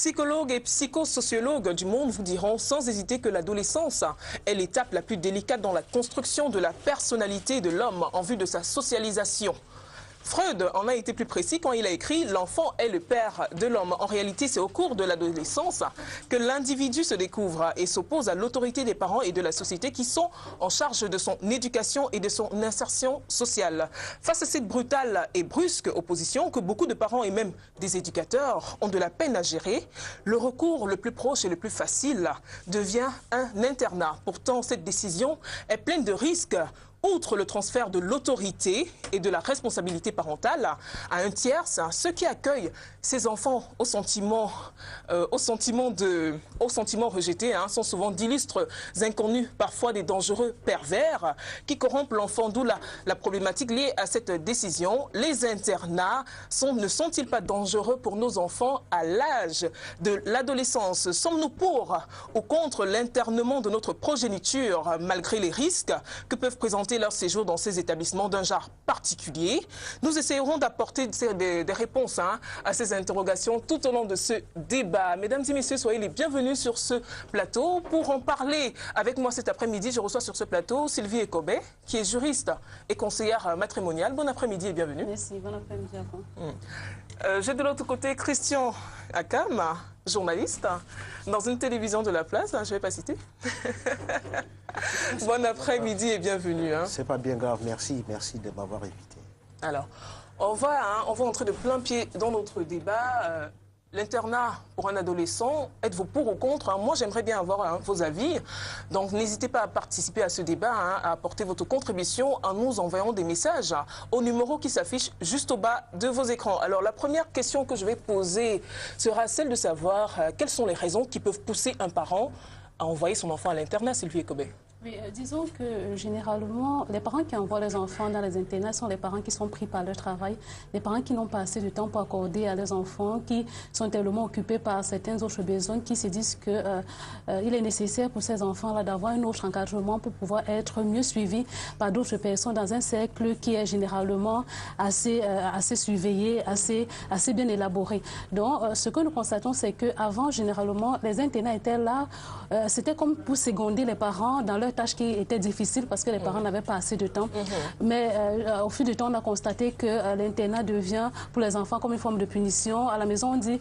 psychologues et psychosociologues du monde vous diront sans hésiter que l'adolescence est l'étape la plus délicate dans la construction de la personnalité de l'homme en vue de sa socialisation. Freud en a été plus précis quand il a écrit « L'enfant est le père de l'homme ». En réalité, c'est au cours de l'adolescence que l'individu se découvre et s'oppose à l'autorité des parents et de la société qui sont en charge de son éducation et de son insertion sociale. Face à cette brutale et brusque opposition que beaucoup de parents et même des éducateurs ont de la peine à gérer, le recours le plus proche et le plus facile devient un internat. Pourtant, cette décision est pleine de risques. Outre le transfert de l'autorité et de la responsabilité parentale à un tiers, ceux qui accueillent ces enfants au sentiment rejeté sont souvent d'illustres inconnus, parfois des dangereux pervers qui corrompent l'enfant, d'où la problématique liée à cette décision. Les internats ne sont-ils pas dangereux pour nos enfants à l'âge de l'adolescence? Sommes-nous pour ou contre l'internement de notre progéniture malgré les risques que peuvent présenter leur séjour dans ces établissements d'un genre particulier? Nous essayerons d'apporter des réponses à ces interrogations tout au long de ce débat. Mesdames et messieurs, soyez les bienvenus sur ce plateau. Pour en parler avec moi cet après-midi, je reçois sur ce plateau Sylvie Ekobé, qui est juriste et conseillère matrimoniale. Bon après-midi et bienvenue. Merci, bon après-midi à vous. J'ai de l'autre côté Christian Akam, journaliste, dans une télévision de la place, je ne vais pas citer. Bon après-midi et bienvenue. C'est pas bien grave, merci de m'avoir invité. Alors, on va entrer de plein pied dans notre débat. L'internat pour un adolescent, êtes-vous pour ou contre? Moi, j'aimerais bien avoir vos avis. Donc, n'hésitez pas à participer à ce débat, à apporter votre contribution en nous envoyant des messages au numéro qui s'affiche juste au bas de vos écrans. Alors, la première question que je vais poser sera celle de savoir quelles sont les raisons qui peuvent pousser un parent à envoyer son enfant à l'internat, Sylvie Ekobé. Oui, disons que généralement, les parents qui envoient les enfants dans les internats sont les parents qui sont pris par leur travail, les parents qui n'ont pas assez de temps pour accorder à leurs enfants, qui sont tellement occupés par certains autres besoins, qui se disent qu'il est nécessaire pour ces enfants-là d'avoir un autre encadrement pour pouvoir être mieux suivis par d'autres personnes dans un cercle qui est généralement assez surveillé, assez bien élaboré. Donc, ce que nous constatons, c'est qu'avant, généralement, les internats étaient là, c'était comme pour seconder les parents dans leur tâche qui était difficile parce que les parents n'avaient pas assez de temps. Mais au fil du temps, on a constaté que l'internat devient pour les enfants comme une forme de punition. À la maison, on dit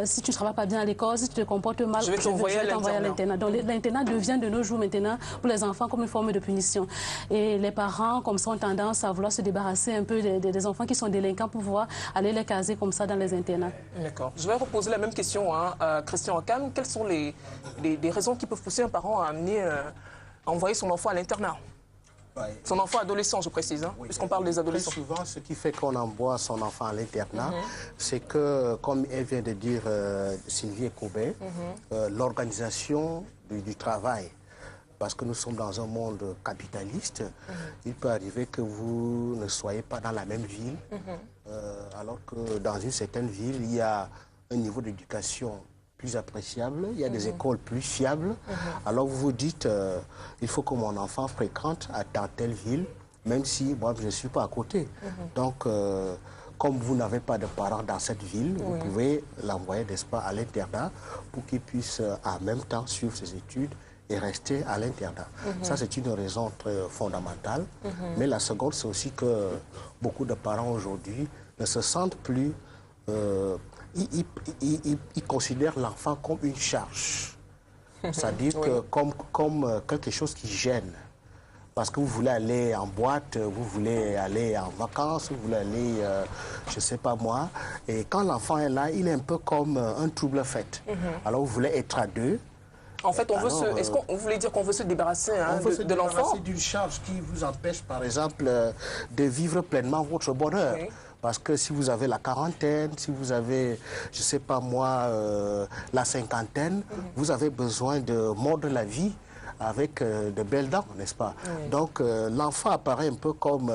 si tu ne travailles pas bien à l'école, si tu te comportes mal, je vais t'envoyer à l'internat. Donc l'internat devient de nos jours maintenant pour les enfants comme une forme de punition. Et les parents, comme ça, ont tendance à vouloir se débarrasser un peu des enfants qui sont délinquants pour pouvoir aller les caser comme ça dans les internats. D'accord. Je vais reposer la même question à Christian Akam. Quelles sont les raisons qui peuvent pousser un parent à amener envoyer son enfant à l'internat? Son enfant adolescent, je précise, puisqu'on parle des adolescents. Très souvent, ce qui fait qu'on envoie son enfant à l'internat, c'est que, comme elle vient de dire Sylvie Ekobé, l'organisation du travail. Parce que nous sommes dans un monde capitaliste, il peut arriver que vous ne soyez pas dans la même ville, alors que dans une certaine ville, il y a un niveau d'éducation plus appréciable, il y a des écoles plus fiables. Alors vous vous dites, il faut que mon enfant fréquente dans telle ville, même si moi je ne suis pas à côté. Donc, comme vous n'avez pas de parents dans cette ville, vous pouvez l'envoyer, n'est-ce pas, à l'internat pour qu'il puisse en même temps suivre ses études et rester à l'internat. Ça, c'est une raison très fondamentale. Mais la seconde, c'est aussi que beaucoup de parents aujourd'hui ne se sentent plus... Ils considèrent l'enfant comme une charge. C'est-à-dire que comme quelque chose qui gêne. Parce que vous voulez aller en boîte, vous voulez aller en vacances, vous voulez aller, je ne sais pas moi. Et quand l'enfant est là, il est un peu comme un trouble fait. Alors vous voulez être à deux. En fait, est-ce qu'on voulait dire qu'on veut se débarrasser de l'enfant? C'est d'une charge qui vous empêche, par exemple, de vivre pleinement votre bonheur. Parce que si vous avez la quarantaine, si vous avez, je ne sais pas moi, la cinquantaine, vous avez besoin de mordre la vie avec de belles dents, n'est-ce pas? Donc l'enfant apparaît un peu comme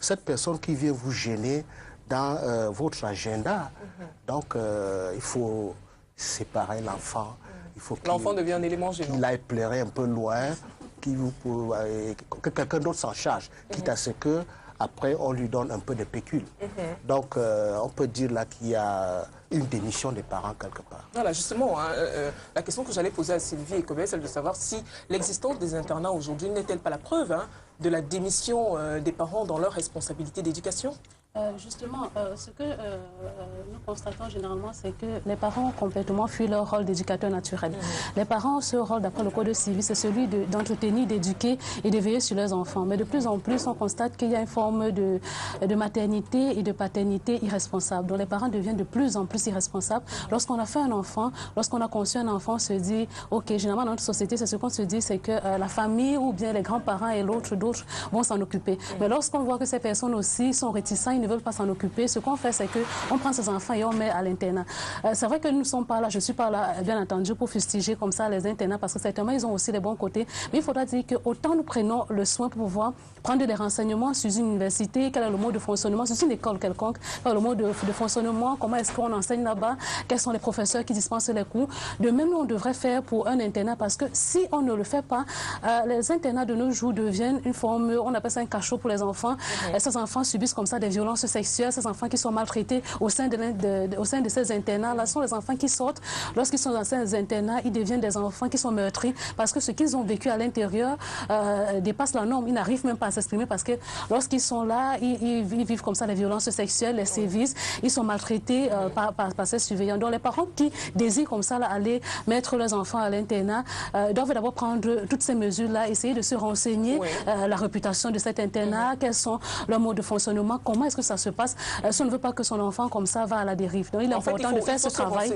cette personne qui vient vous gêner dans votre agenda. Donc il faut séparer l'enfant. L'enfant devient un élément gênant. Qu'il aille pleurer un peu loin, que quelqu'un d'autre s'en charge, quitte à ce que après on lui donne un peu de pécule. Donc on peut dire là qu'il y a une démission des parents quelque part. Voilà, justement, la question que j'allais poser à Sylvie Ekobé, celle de savoir si l'existence des internats aujourd'hui n'est-elle pas la preuve de la démission des parents dans leur responsabilité d'éducation? Justement, ce que nous constatons généralement, c'est que les parents ont complètement fui leur rôle d'éducateur naturel. Les parents, ce rôle, d'après le code civil, c'est celui d'entretenir, d'éduquer et de veiller sur leurs enfants. Mais de plus en plus, on constate qu'il y a une forme de maternité et de paternité irresponsable. Donc les parents deviennent de plus en plus irresponsables. Lorsqu'on a fait un enfant, lorsqu'on a conçu un enfant, on se dit, ok, généralement dans notre société, c'est ce qu'on se dit, c'est que la famille ou bien les grands-parents et d'autres vont s'en occuper. Mais lorsqu'on voit que ces personnes aussi sont réticents, ne veulent pas s'en occuper, ce qu'on fait, c'est qu'on prend ces enfants et on met à l'internat. C'est vrai que nous ne sommes pas là, je ne suis pas là, bien entendu, pour fustiger comme ça les internats, parce que certainement, ils ont aussi les bons côtés. Mais il faudra dire qu'autant nous prenons le soin pour pouvoir prendre des renseignements sur une université, quel est le mode de fonctionnement, sur une école quelconque, quel est le mode de fonctionnement, comment est-ce qu'on enseigne là-bas, quels sont les professeurs qui dispensent les cours. De même, nous, on devrait faire pour un internat, parce que si on ne le fait pas, les internats de nos jours deviennent une forme, on appelle ça un cachot pour les enfants. Ces enfants subissent comme ça des violences sexuelles, ces enfants qui sont maltraités au sein de ces internats-là sont les enfants qui sortent. Lorsqu'ils sont dans ces internats, ils deviennent des enfants qui sont meurtris parce que ce qu'ils ont vécu à l'intérieur dépasse la norme. Ils n'arrivent même pas à s'exprimer parce que lorsqu'ils sont là, ils vivent comme ça les violences sexuelles, les sévices, ils sont maltraités par ces surveillants. Donc les parents qui désirent comme ça là, aller mettre leurs enfants à l'internat doivent d'abord prendre toutes ces mesures-là, essayer de se renseigner la réputation de cet internat, quels sont leurs modes de fonctionnement, comment est-ce que ça se passe, si on ne veut pas que son enfant comme ça va à la dérive. Donc il est important de faire ce travail.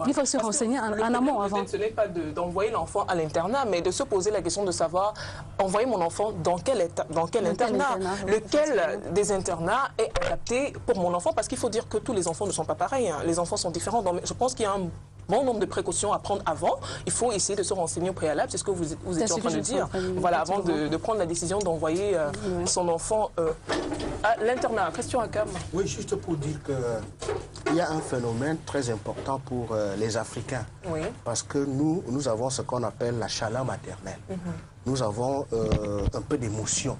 Il faut se renseigner en amont avant. Ce n'est pas d'envoyer l'enfant à l'internat, mais de se poser la question de savoir, envoyer mon enfant dans quel internat, lequel des internats est adapté pour mon enfant, parce qu'il faut dire que tous les enfants ne sont pas pareils, les enfants sont différents. Donc, je pense qu'il y a un bon nombre de précautions à prendre avant. Il faut essayer de se renseigner au préalable, c'est ce que vous étiez en train de dire. Voilà, avant de prendre la décision d'envoyer son enfant à l'internat. Question à Cam. Oui, juste pour dire qu'il y a un phénomène très important pour les Africains. Oui. Parce que nous avons ce qu'on appelle la chaleur maternelle. Nous avons un peu d'émotion.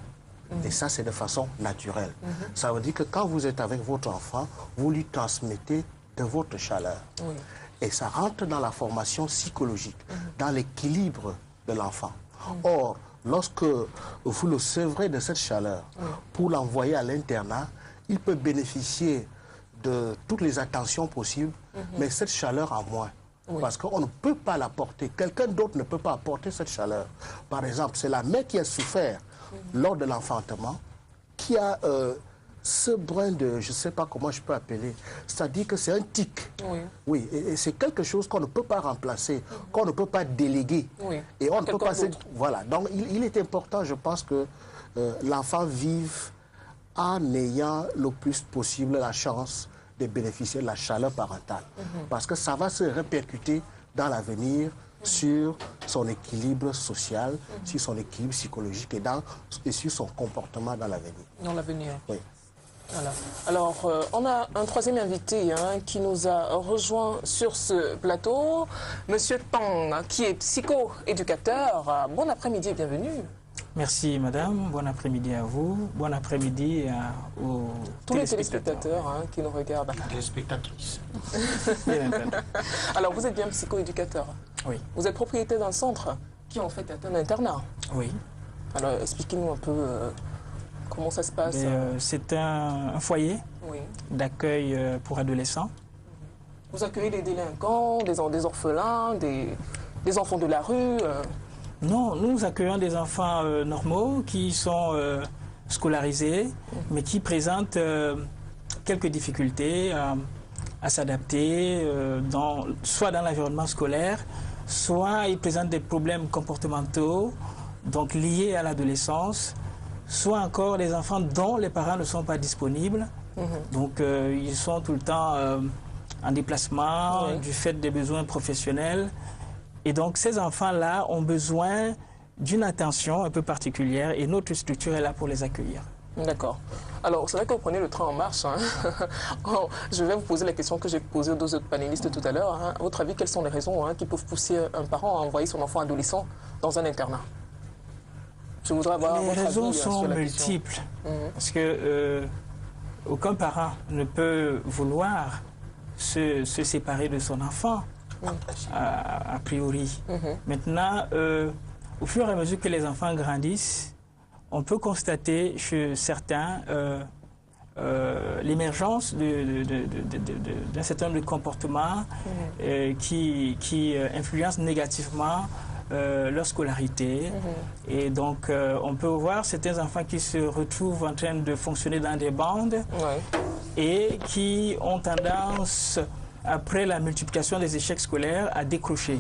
Et ça, c'est de façon naturelle. Ça veut dire que quand vous êtes avec votre enfant, vous lui transmettez de votre chaleur. Oui. Et ça rentre dans la formation psychologique, dans l'équilibre de l'enfant. Or, lorsque vous le sevrez de cette chaleur pour l'envoyer à l'internat, il peut bénéficier de toutes les attentions possibles, mais cette chaleur en moins. Parce qu'on ne peut pas l'apporter. Quelqu'un d'autre ne peut pas apporter cette chaleur. Par exemple, c'est la mère qui a souffert lors de l'enfantement, qui a ce brin de, je ne sais pas comment je peux appeler, c'est-à-dire que c'est un tic. Oui, et c'est quelque chose qu'on ne peut pas remplacer, qu'on ne peut pas déléguer. Et on ne peut pas... Voilà, donc il est important, je pense, que l'enfant vive en ayant le plus possible la chance de bénéficier de la chaleur parentale. Parce que ça va se répercuter dans l'avenir sur son équilibre social, sur son équilibre psychologique et sur son comportement dans l'avenir. Dans l'avenir. Oui. Voilà. Alors, on a un troisième invité qui nous a rejoint sur ce plateau, Monsieur Tang, qui est psycho-éducateur. Bon après-midi et bienvenue. Merci madame, bon après-midi à vous, bon après-midi aux tous les téléspectateurs qui nous regardent. Téléspectatrices. Alors vous êtes bien psycho-éducateur. Oui. Vous êtes propriétaire d'un centre qui en fait est un internat. Oui. Alors expliquez-nous un peu comment ça se passe. C'est un foyer d'accueil pour adolescents. Vous accueillez des délinquants, des orphelins, des enfants de la rue Non, nous accueillons des enfants normaux qui sont scolarisés, mais qui présentent quelques difficultés à s'adapter, soit dans l'environnement scolaire, soit ils présentent des problèmes comportementaux, donc liés à l'adolescence, soit encore des enfants dont les parents ne sont pas disponibles. Donc ils sont tout le temps en déplacement du fait des besoins professionnels. Et donc ces enfants-là ont besoin d'une attention un peu particulière et notre structure est là pour les accueillir. D'accord. Alors, c'est vrai que vous prenez le train en marche. Je vais vous poser la question que j'ai posée aux deux autres panélistes tout à l'heure. À votre avis, quelles sont les raisons qui peuvent pousser un parent à envoyer son enfant adolescent dans un internat? Je voudrais avoir votre avis. Les raisons sont multiples. Parce que aucun parent ne peut vouloir se séparer de son enfant, a priori. Maintenant, au fur et à mesure que les enfants grandissent, on peut constater chez certains l'émergence d'un certain nombre de comportements qui influencent négativement leur scolarité. Et donc, on peut voir certains enfants qui se retrouvent en train de fonctionner dans des bandes et qui ont tendance, après la multiplication des échecs scolaires, à décrocher.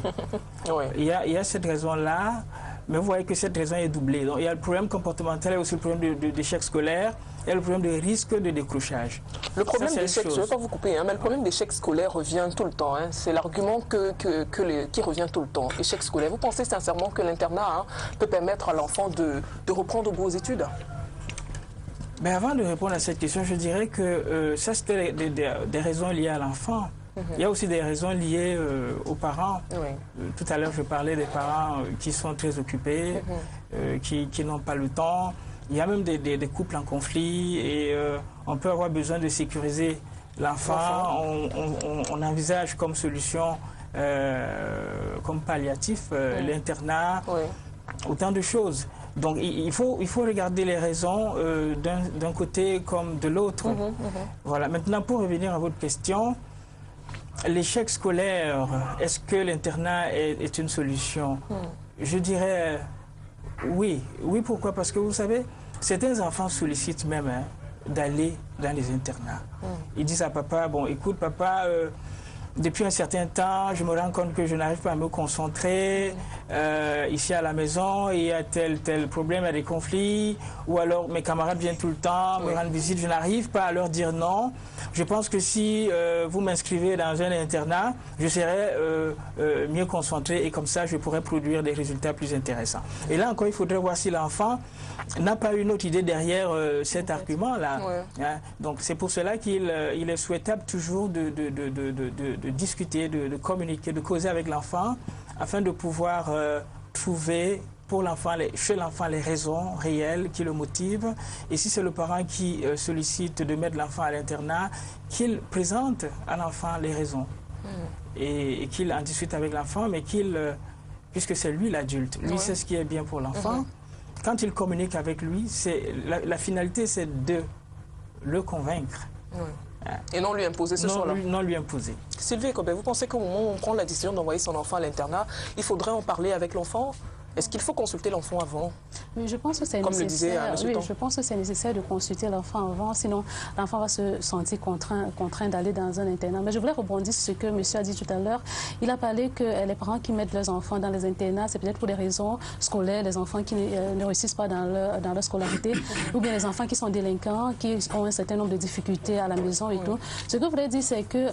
Il y a cette raison-là, mais vous voyez que cette raison est doublée. Donc, il y a le problème comportemental et aussi le problème d'échec scolaire et le problème de risque de décrochage. Le problème d'échec, je ne vais pas vous couper, mais le problème d'échec scolaire revient tout le temps. C'est l'argument qui revient tout le temps. Échec scolaire. Vous pensez sincèrement que l'internat peut permettre à l'enfant de reprendre vos études? Mais avant de répondre à cette question, je dirais que ça, c'était des raisons liées à l'enfant. Il y a aussi des raisons liées aux parents. Tout à l'heure, je parlais des parents qui sont très occupés, qui n'ont pas le temps. Il y a même des couples en conflit et on peut avoir besoin de sécuriser l'enfant. On envisage comme solution, comme palliatif, l'internat, autant de choses. Donc il faut regarder les raisons d'un côté comme de l'autre. Voilà. Maintenant, pour revenir à votre question, l'échec scolaire, est-ce que l'internat est une solution? Je dirais oui. Oui, pourquoi? Parce que vous savez, certains enfants sollicitent même d'aller dans les internats. Ils disent à papa, bon, écoute papa, depuis un certain temps, je me rends compte que je n'arrive pas à me concentrer ici à la maison, il y a tel problème, il y a des conflits, ou alors mes camarades viennent tout le temps, me rendre visite, je n'arrive pas à leur dire non. Je pense que si vous m'inscrivez dans un internat, je serai mieux concentré et comme ça, je pourrai produire des résultats plus intéressants. Et là encore, il faudrait voir si l'enfant n'a pas une autre idée derrière cet argument-là. Donc c'est pour cela qu'il est souhaitable toujours de discuter, de communiquer, de causer avec l'enfant afin de pouvoir trouver pour l'enfant, chez l'enfant, les raisons réelles qui le motivent. Et si c'est le parent qui sollicite de mettre l'enfant à l'internat, qu'il présente à l'enfant les raisons et qu'il en discute avec l'enfant, mais puisque c'est lui l'adulte, lui c'est ce qui est bien pour l'enfant. Quand il communique avec lui, la finalité c'est de le convaincre. Et non lui imposer ce choix-là. Non lui imposer. Sylvie Ekobé, vous pensez qu'au moment où on prend la décision d'envoyer son enfant à l'internat, il faudrait en parler avec l'enfant? Est-ce qu'il faut consulter l'enfant avant? Oui, je pense que c'est nécessaire. Le disait oui, je pense que c'est nécessaire de consulter l'enfant avant, sinon l'enfant va se sentir contraint d'aller dans un internat. Mais je voulais rebondir sur ce que monsieur a dit tout à l'heure. Il a parlé que les parents qui mettent leurs enfants dans les internats, c'est peut-être pour des raisons scolaires, les enfants qui ne réussissent pas dans leur scolarité, ou bien les enfants qui sont délinquants, qui ont un certain nombre de difficultés à la maison et tout. Ce que je voulais dire, c'est que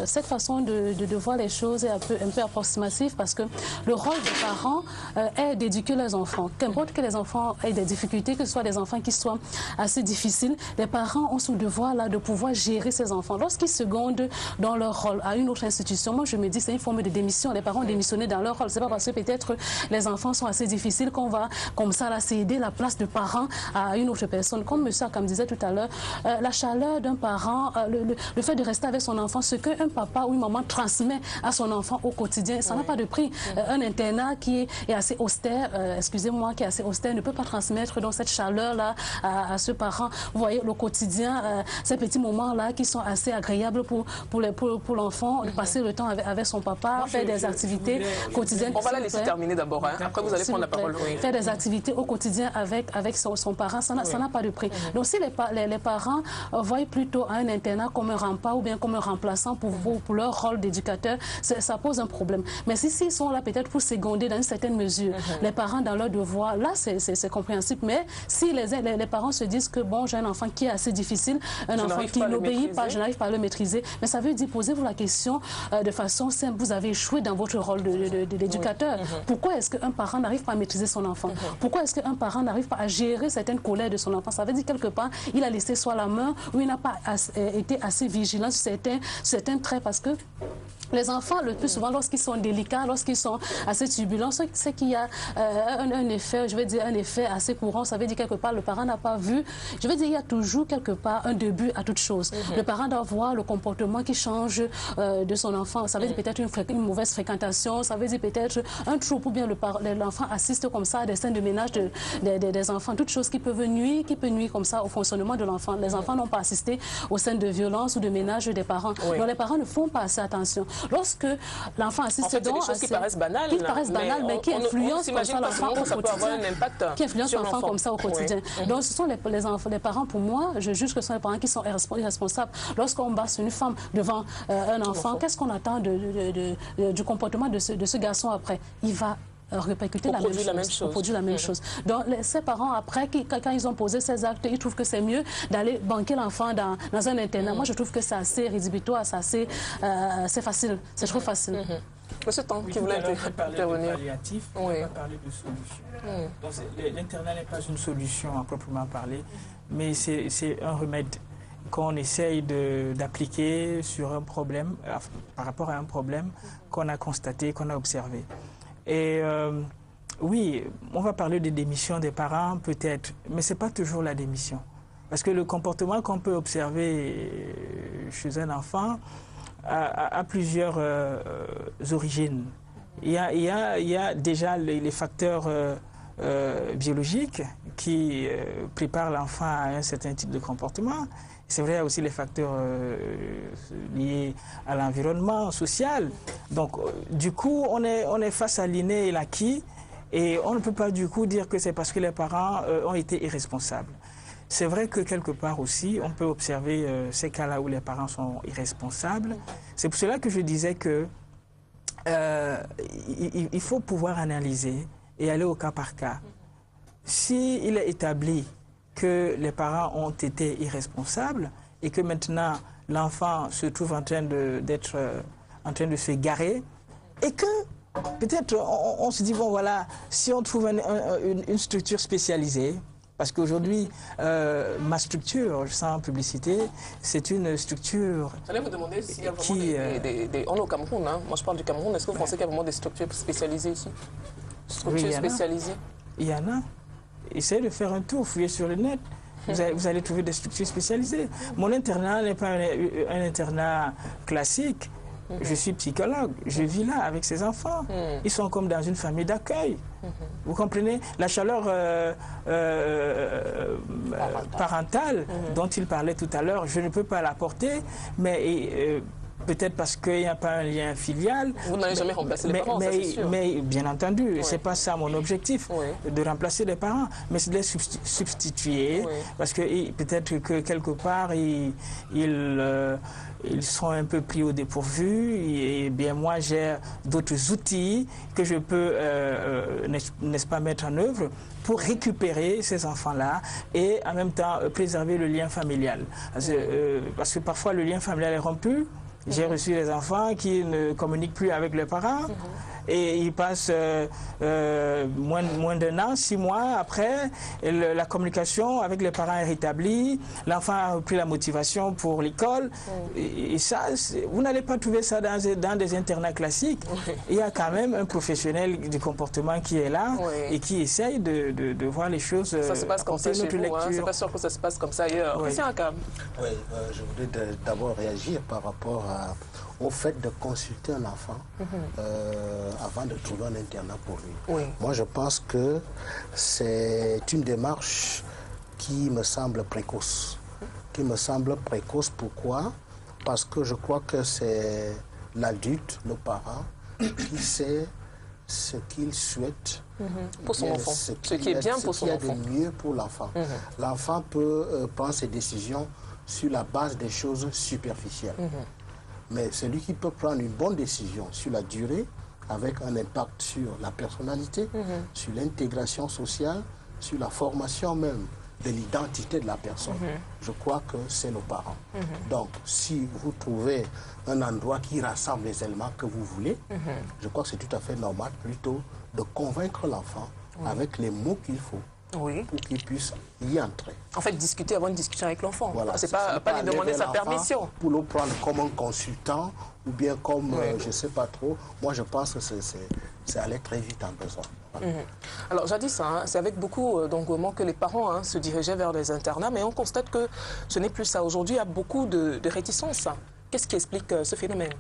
cette façon de voir les choses est un peu approximative parce que le rôle des parents est d'éduquer leurs enfants. Qu'importe que les enfants aient des difficultés, que ce soit des enfants qui soient assez difficiles, les parents ont ce devoir-là de pouvoir gérer ces enfants. Lorsqu'ils secondent dans leur rôle à une autre institution, moi je me dis c'est une forme de démission. Les parents ont démissionné dans leur rôle. C'est pas parce que peut-être les enfants sont assez difficiles qu'on va comme ça céder la place de parent à une autre personne. Comme M. Akam disait tout à l'heure, la chaleur d'un parent, le fait de rester avec son enfant, ce qu'un papa ou une maman transmet à son enfant au quotidien, ça n'a pas de prix. Un internat qui est assez austère, excusez-moi, qui est assez austère, ne peut pas transmettre donc cette chaleur-là à ce parent. Vous voyez, le quotidien, ces petits moments-là qui sont assez agréables pour l'enfant, de passer le temps avec son papa, faire des activités quotidiennes. On va la laisser terminer d'abord, après vous allez prendre la parole. Faire des activités au quotidien avec son parent, ça n'a pas de prix. Donc si les parents voient plutôt un internat comme un rempart ou bien comme un remplaçant pour leur rôle d'éducateur, ça pose un problème. Mais s'ils sont là peut-être pour seconder dans une certaine mesure, les parents dans leur devoir, là c'est compréhensible. Mais si les parents se disent que bon, j'ai un enfant qui est assez difficile, un enfant qui n'obéit pas, je n'arrive pas à le maîtriser, mais ça veut dire, posez-vous la question de façon simple, vous avez échoué dans votre rôle d'éducateur. Pourquoi est-ce qu'un parent n'arrive pas à maîtriser son enfant? Pourquoi est-ce qu'un parent n'arrive pas à gérer certaines colères de son enfant? Ça veut dire quelque part, il a laissé soit la main ou il n'a pas été assez vigilant sur certains traits parce que Les enfants, le plus souvent, lorsqu'ils sont délicats, lorsqu'ils sont assez turbulents, c'est qu'il y a un effet, je vais dire un effet assez courant. Ça veut dire quelque part, le parent n'a pas vu. Je veux dire, il y a toujours quelque part un début à toute chose. Le parent doit voir le comportement qui change de son enfant. Ça veut dire peut-être une mauvaise fréquentation, ça veut dire peut-être un trouble, ou bien l'enfant assiste comme ça à des scènes de ménage des enfants. Toutes choses qui peuvent nuire, comme ça au fonctionnement de l'enfant. Les enfants n'ont pas assisté aux scènes de violence ou de ménage des parents. Oui. Donc les parents ne font pas assez attention. Lorsque l'enfant assiste en fait, c'est des choses qui paraissent banales, mais qui influencent comme ça l'enfant au ça peut avoir un impact qui influencent sur l'enfant comme ça au quotidien. Oui. Donc ce sont les parents, pour moi, je juge que ce sont les parents qui sont irresponsables. Lorsqu'on bat sur une femme devant un enfant, qu'est-ce qu'on attend du comportement de ce garçon après? Il va répercuter la même chose. Produire la même chose. Donc ces parents, après, quand ils ont posé ces actes, ils trouvent que c'est mieux d'aller banquer l'enfant dans un internat. Moi, je trouve que c'est assez rédhibitoire, c'est facile. C'est trop facile. Monsieur Tang, qui voulait intervenir. On va parler de solution. L'internat n'est pas une solution à proprement parler, mais c'est un remède qu'on essaye d'appliquer sur un problème, par rapport à un problème qu'on a constaté, qu'on a observé. Et oui, on va parler de démission des parents peut-être, mais ce n'est pas toujours la démission. Parce que le comportement qu'on peut observer chez un enfant a plusieurs origines. Il y a déjà les facteurs biologiques qui préparent l'enfant à un certain type de comportement. C'est vrai, il y a aussi les facteurs liés à l'environnement social. Donc, du coup, on est face à l'inné et l'acquis, et on ne peut pas du coup dire que c'est parce que les parents ont été irresponsables. C'est vrai que quelque part aussi, on peut observer ces cas-là où les parents sont irresponsables. C'est pour cela que je disais que il faut pouvoir analyser et aller au cas par cas. S'il est établi que les parents ont été irresponsables et que maintenant l'enfant se trouve en train de se garer et que peut-être on se dit, bon voilà, si on trouve une structure spécialisée, parce qu'aujourd'hui, ma structure, sans publicité, c'est une structure. J'allais vous demander s'il y a vraiment on est au Cameroun, hein. Moi je parle du Cameroun, est-ce que vous pensez qu'il y a vraiment des structures spécialisées ici? Structures spécialisées? Il y en a. Essayez de faire un tour, fouillez sur le net. Vous allez trouver des structures spécialisées. Mon internat n'est pas un internat classique. Je suis psychologue, je vis là avec ces enfants. Ils sont comme dans une famille d'accueil. Vous comprenez? La chaleur parentale dont il parlait tout à l'heure, je ne peux pas l'apporter, mais peut-être parce qu'il n'y a pas un lien filial. Vous n'allez jamais remplacer les parents, ça c'est sûr. Mais bien entendu, c'est pas ça mon objectif, de remplacer les parents, mais c'est de les substituer, parce que peut-être que quelque part, ils sont un peu pris au dépourvu, et bien moi j'ai d'autres outils que je peux, n'est-ce pas, mettre en œuvre pour récupérer ces enfants-là et en même temps préserver le lien familial. Parce que parfois le lien familial est rompu. J'ai reçu des enfants qui ne communiquent plus avec leurs parents et ils passent moins d'un an, 6 mois après, la communication avec les parents est rétablie, l'enfant a repris la motivation pour l'école. Et ça, vous n'allez pas trouver ça dans des internats classiques. Il y a quand même un professionnel du comportement qui est là et qui essaye de voir les choses. Ça se passe comme ça chez vous, hein? C'est pas sûr que ça se passe comme ça ailleurs. Christian Akam. Oui, je voudrais d'abord réagir par rapport au fait de consulter un enfant avant de trouver un internat pour lui. Moi, je pense que c'est une démarche qui me semble précoce. Pourquoi? Parce que je crois que c'est l'adulte, le parent, qui sait ce qu'il souhaite pour son enfant, ce qui est bien pour son enfant. Ce qu'il y a de mieux pour l'enfant. L'enfant peut prendre ses décisions sur la base des choses superficielles. Mais celui qui peut prendre une bonne décision sur la durée, avec un impact sur la personnalité, sur l'intégration sociale, sur la formation même de l'identité de la personne, je crois que c'est nos parents. Donc, si vous trouvez un endroit qui rassemble les éléments que vous voulez, je crois que c'est tout à fait normal plutôt de convaincre l'enfant avec les mots qu'il faut Oui. pour qu'il puisse y entrer. En fait, discuter, avoir une discussion avec l'enfant. Voilà, C'est pas lui demander sa permission. Pour le prendre comme un consultant ou bien comme, je ne sais pas trop. Moi, je pense que c'est aller très vite en besoin. Voilà. Alors, jadis, hein, c'est avec beaucoup d'engouement que les parents se dirigeaient vers les internats, mais on constate que ce n'est plus ça. Aujourd'hui, il y a beaucoup de réticences. Qu'est-ce qui explique ce phénomène?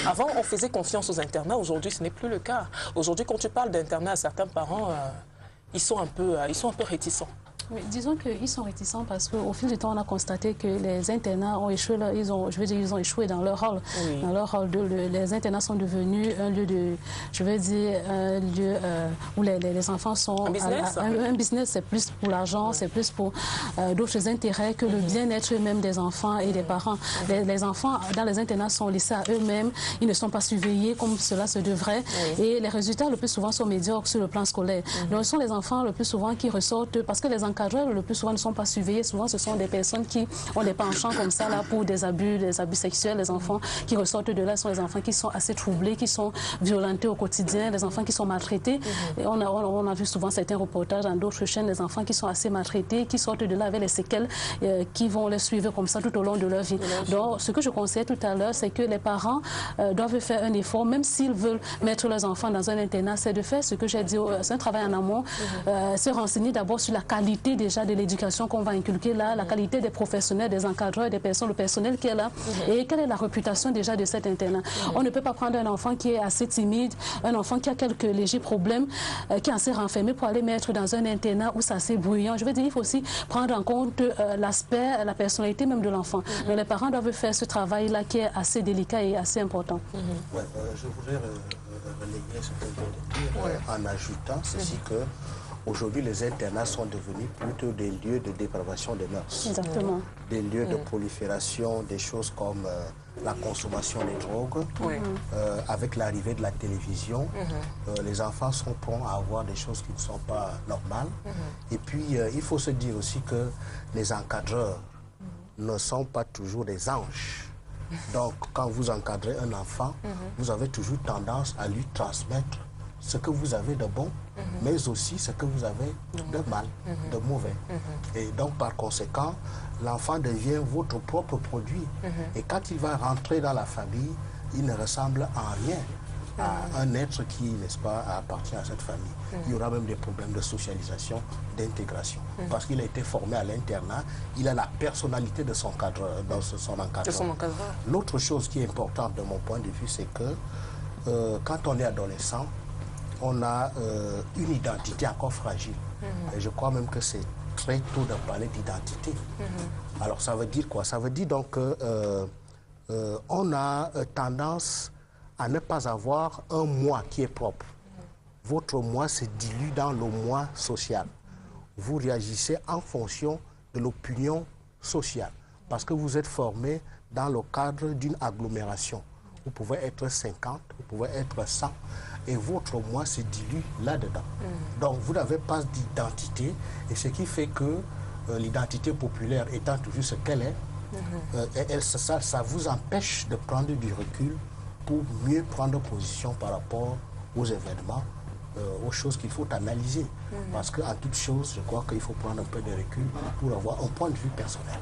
Avant, on faisait confiance aux internats. Aujourd'hui, ce n'est plus le cas. Aujourd'hui, quand tu parles d'internat à certains parents, ils sont un peu réticents. Oui, disons qu'ils sont réticents parce qu'au fil du temps, on a constaté que les internats ont échoué, ils ont échoué dans leur rôle. Oui. Dans leur rôle, les internats sont devenus un lieu de, un lieu où les enfants sont... Un business? Un business, c'est plus pour l'argent, c'est plus pour d'autres intérêts que le bien-être même des enfants et des parents. Les enfants dans les internats sont laissés à eux-mêmes, ils ne sont pas surveillés comme cela se devrait. Et les résultats le plus souvent sont médiocres sur le plan scolaire. Donc ce sont les enfants le plus souvent qui ressortent parce que les encadreurs le plus souvent ne sont pas surveillés. Souvent, ce sont des personnes qui ont des penchants comme ça là pour des abus sexuels. Les enfants qui ressortent de là sont les enfants qui sont assez troublés, qui sont violentés au quotidien, les enfants qui sont maltraités. Et on a vu souvent certains reportages dans d'autres chaînes, des enfants qui sont assez maltraités, qui sortent de là avec les séquelles qui vont les suivre comme ça tout au long de leur vie. Donc, ce que je conseillais tout à l'heure, c'est que les parents doivent faire un effort, même s'ils veulent mettre leurs enfants dans un internat, c'est de faire ce que j'ai dit, c'est un travail en amont, se renseigner d'abord sur la qualité déjà de l'éducation qu'on va inculquer là, la qualité des professionnels, des encadreurs, des personnes, le personnel qui est là, et quelle est la réputation déjà de cet internat. On ne peut pas prendre un enfant qui est assez timide, un enfant qui a quelques légers problèmes, qui est assez renfermé pour aller mettre dans un internat où c'est assez bruyant. Je veux dire, il faut aussi prendre en compte l'aspect, la personnalité même de l'enfant. Donc les parents doivent faire ce travail-là qui est assez délicat et assez important. Ouais, je voudrais relayer ce que je viens de dire en ajoutant ceci que aujourd'hui, les internats sont devenus plutôt des lieux de dépravation des mœurs. Exactement. Des lieux de prolifération, des choses comme la consommation des drogues. Avec l'arrivée de la télévision, les enfants sont prompts à avoir des choses qui ne sont pas normales. Et puis, il faut se dire aussi que les encadreurs ne sont pas toujours des anges. Donc, quand vous encadrez un enfant, vous avez toujours tendance à lui transmettre ce que vous avez de bon, mais aussi ce que vous avez de mal, de mauvais. Et donc, par conséquent, l'enfant devient votre propre produit. Et quand il va rentrer dans la famille, il ne ressemble en rien à un être qui, n'est-ce pas, appartient à cette famille. Il y aura même des problèmes de socialisation, d'intégration. Parce qu'il a été formé à l'internat, il a la personnalité de son cadre, dans son encadreur. L'autre chose qui est importante de mon point de vue, c'est que quand on est adolescent, on a une identité encore fragile. Et je crois même que c'est très tôt de parler d'identité. Alors ça veut dire quoi? Ça veut dire donc qu'on a tendance à ne pas avoir un moi qui est propre. Votre moi se dilue dans le moi social. Vous réagissez en fonction de l'opinion sociale. Parce que vous êtes formé dans le cadre d'une agglomération. Vous pouvez être 50, vous pouvez être 100. Et votre moi se dilue là-dedans. Donc, vous n'avez pas d'identité. Et ce qui fait que l'identité populaire étant toujours ce qu'elle est, ça vous empêche de prendre du recul pour mieux prendre position par rapport aux événements, aux choses qu'il faut analyser. Parce qu'en toute chose, je crois qu'il faut prendre un peu de recul pour avoir un point de vue personnel.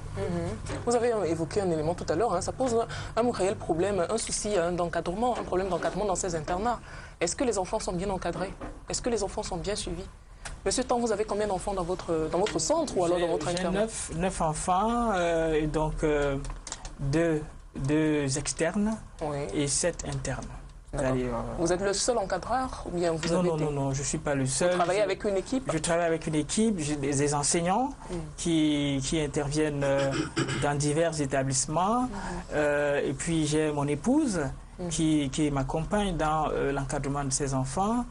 Vous avez évoqué un élément tout à l'heure, ça pose un réel problème, un souci d'encadrement, un problème d'encadrement dans ces internats. Est-ce que les enfants sont bien encadrés? Est-ce que les enfants sont bien suivis? Monsieur Tan, vous avez combien d'enfants dans votre centre ou alors dans votre internat? J'ai 9 enfants, et donc 2 externes et 7 internes. Vous êtes le seul encadreur ou bien vous avez Non, je ne suis pas le seul. Vous travaillez avec une équipe? Je travaille avec une équipe, j'ai des enseignants qui interviennent dans divers établissements. Et puis j'ai mon épouse qui m'accompagne dans l'encadrement de ses enfants.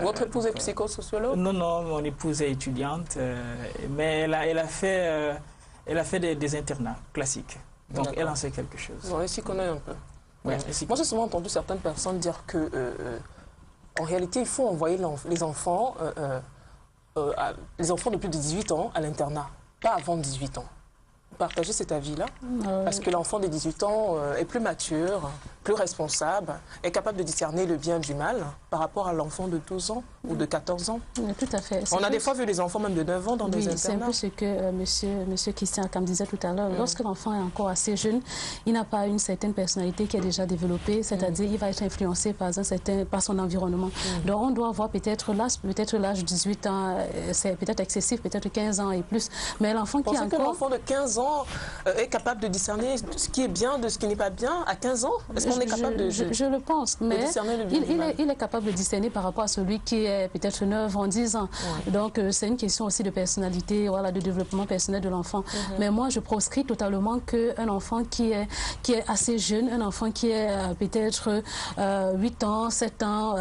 Votre épouse est psychosociologue? Non, mon épouse est étudiante, mais elle a fait des internats classiques. Donc elle en sait quelque chose. Elle s'y connaît un peu. Ouais, moi, j'ai souvent entendu certaines personnes dire que, en réalité, il faut envoyer les enfants de plus de 18 ans à l'internat, pas avant 18 ans. Vous partagez cet avis-là? Parce que l'enfant de 18 ans est plus mature, plus responsable, est capable de discerner le bien du mal par rapport à l'enfant de 12 ans ou de 14 ans. Oui, tout à fait. On a des fois vu des enfants même de 9 ans dans des internats. C'est un peu ce que monsieur Christian Akam disait tout à l'heure. Lorsque l'enfant est encore assez jeune, il n'a pas une certaine personnalité qui est déjà développée, c'est-à-dire il va être influencé par son environnement. Donc on doit voir peut-être l'âge de 18 ans, c'est peut-être excessif, peut-être 15 ans et plus. Mais l'enfant qui est encore... que l'enfant de 15 ans est capable de discerner ce qui est bien de ce qui n'est pas bien à 15 ans? Est-ce qu'on est capable de... Je le pense, mais il est capable de discerner par rapport à celui qui est peut-être 9 ans, 10 ans. Ouais. Donc c'est une question aussi de personnalité, voilà, de développement personnel de l'enfant. Mais moi, je proscris totalement qu'un enfant qui est assez jeune, un enfant qui est peut-être 8 ans, 7 ans,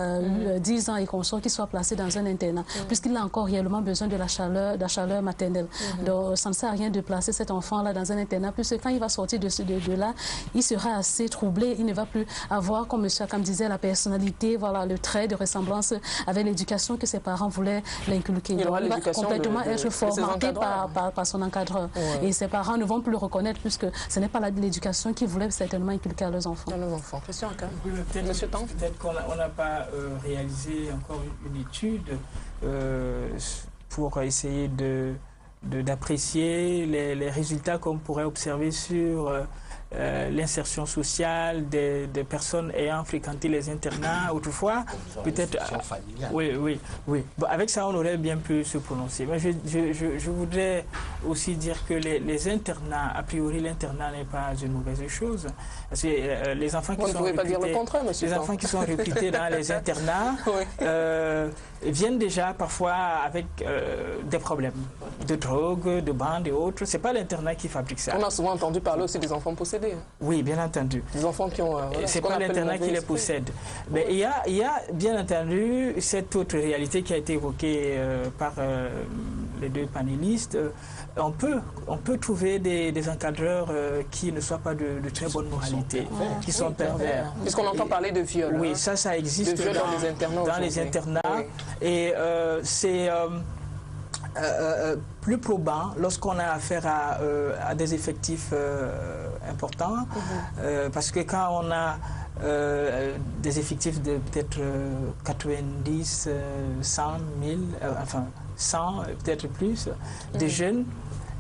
10 ans et consort, qui soit placé dans un internat, puisqu'il a encore réellement besoin de la chaleur maternelle. Donc ça ne sert à rien de placer cet enfant-là dans un internat, puisque quand il va sortir de là, il sera assez troublé, il ne va plus avoir, comme M. Akam disait, la personnalité, voilà, le trait de ressemblance avec l'éducation que ses parents voulaient l'inculquer. Il va complètement être formaté par son encadreur. Ouais. Et ses parents ne vont plus le reconnaître, puisque ce n'est pas l'éducation qu'ils voulaient certainement inculquer à leurs enfants. Question Akam. Peut-être qu'on n'a pas réalisé encore une étude pour essayer d'apprécier les résultats qu'on pourrait observer sur l'insertion sociale des personnes ayant fréquenté les internats autrefois. Peut-être. Oui. Bon, avec ça, on aurait bien pu se prononcer. Mais je voudrais aussi dire que les internats, a priori, l'internat n'est pas une mauvaise chose. Parce que les enfants qui sont recrutés dans les internats viennent déjà parfois avec des problèmes de drogue, de bande et autres. C'est pas l'internat qui fabrique ça. On a souvent entendu parler aussi des enfants possédés. Oui, bien entendu. Des enfants qui ont... c'est pas l'internat qui les possède. Mais il y a bien entendu cette autre réalité qui a été évoquée par les deux panélistes. On peut trouver des encadreurs qui ne soient pas de très bonne moralité, qui sont pervers. Puisqu'on entend parler de viol. Oui, ça existe dans les internats. Oui. Et c'est plus probant lorsqu'on a affaire à des effectifs importants, parce que quand on a des effectifs de peut-être 90, 100, 1000, enfin 100, peut-être plus, des jeunes,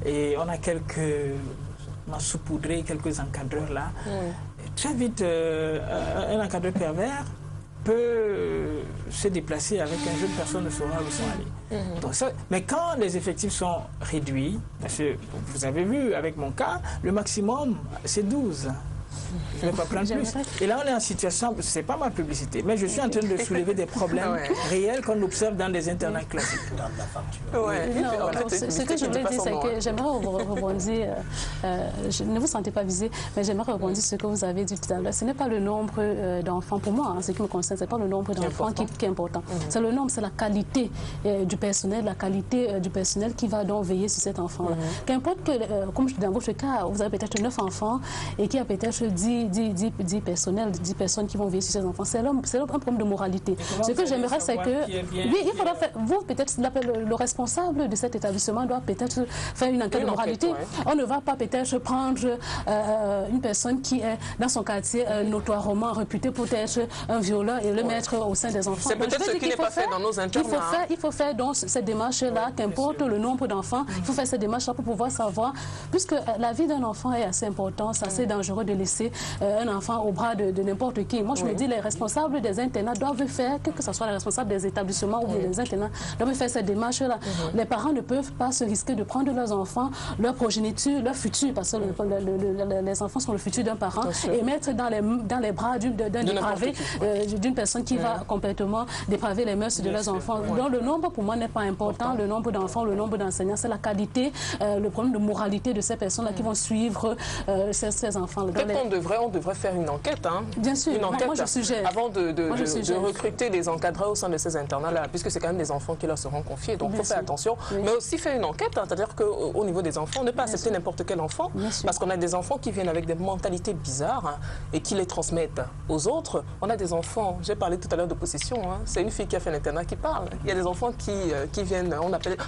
et on a on a saupoudré quelques encadreurs là. Très vite, un encadreur pervers peut se déplacer avec un jeune, personne ne saura où sont allés. Donc mais quand les effectifs sont réduits, parce que vous avez vu avec mon cas, le maximum c'est 12. Je ne vais pas prendre plus. Et là, on est en situation, ce n'est pas ma publicité, mais je suis en train de soulever des problèmes réels qu'on observe dans des internats classiques. Ce que je voulais dire, c'est que j'aimerais rebondir, ne vous sentez pas visé, mais j'aimerais rebondir sur ce que vous avez dit tout à l'heure. Ce n'est pas le nombre d'enfants, pour moi, en ce qui me concerne, ce n'est pas le nombre d'enfants qui est important. C'est le nombre, c'est la qualité du personnel, qui va donc veiller sur cet enfant-là. Qu'importe que, comme dans votre cas, vous avez peut-être 9 enfants et qu'il y a peut-être 10 personnes qui vont veiller sur ces enfants. C'est un problème de moralité. Ce que j'aimerais, c'est que... Oui, il faudra faire... Vous, peut-être, le responsable de cet établissement doit peut-être faire une enquête de moralité. On ne va pas peut-être prendre une personne qui est dans son quartier notoirement réputée pour être un violeur et le mettre au sein des enfants. C'est peut-être ce qui n'est pas fait dans nos internats. Il faut faire donc cette démarche-là, qu'importe le nombre d'enfants, il faut faire cette démarche-là pour pouvoir savoir, puisque la vie d'un enfant est assez importante, c'est assez dangereux de laisser un enfant au bras de n'importe qui. Moi, je me dis, les responsables des internats doivent faire, quel que ce soit les responsables des établissements ou des internats, doivent faire cette démarche-là. Les parents ne peuvent pas se risquer de prendre leurs enfants, leur progéniture, leur futur, parce que les enfants sont le futur d'un parent, et mettre dans les bras d'un dépravé, d'une personne qui va complètement dépraver les mœurs de leurs enfants. Donc le nombre, pour moi, n'est pas important. Le nombre d'enfants, le nombre d'enseignants, c'est la qualité, le problème de moralité de ces personnes-là qui vont suivre ces enfants-là. On devrait faire une enquête, hein. Bien sûr, une enquête moi je suggère. Avant de recruter des encadreurs au sein de ces internats-là, puisque c'est quand même des enfants qui leur seront confiés, donc il faut faire attention. Mais aussi faire une enquête, hein, c'est-à-dire qu'au niveau des enfants, ne pas accepter n'importe quel enfant, parce qu'on a des enfants qui viennent avec des mentalités bizarres, hein, et qui les transmettent aux autres. On a des enfants, j'ai parlé tout à l'heure de possession, hein, c'est une fille qui a fait l'internat qui parle. Il y a des enfants qui viennent,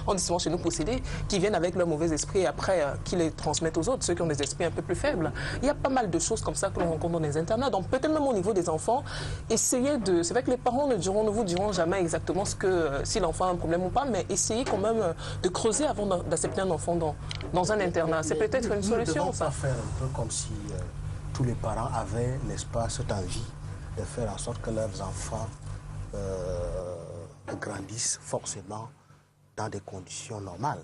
on dit souvent chez nous possédés, qui viennent avec leur mauvais esprit et après qui les transmettent aux autres, ceux qui ont des esprits un peu plus faibles. Il y a pas mal de choses comme ça que l'on rencontre dans les internats. Donc peut-être même au niveau des enfants, essayez de... C'est vrai que les parents ne vous diront jamais exactement si l'enfant a un problème ou pas, mais essayez quand même de creuser avant d'accepter un enfant dans un internat. C'est peut-être une solution, Nous ne devons ça. pas faire un peu comme si tous les parents avaient, n'est-ce pas, cette envie de faire en sorte que leurs enfants grandissent forcément dans des conditions normales.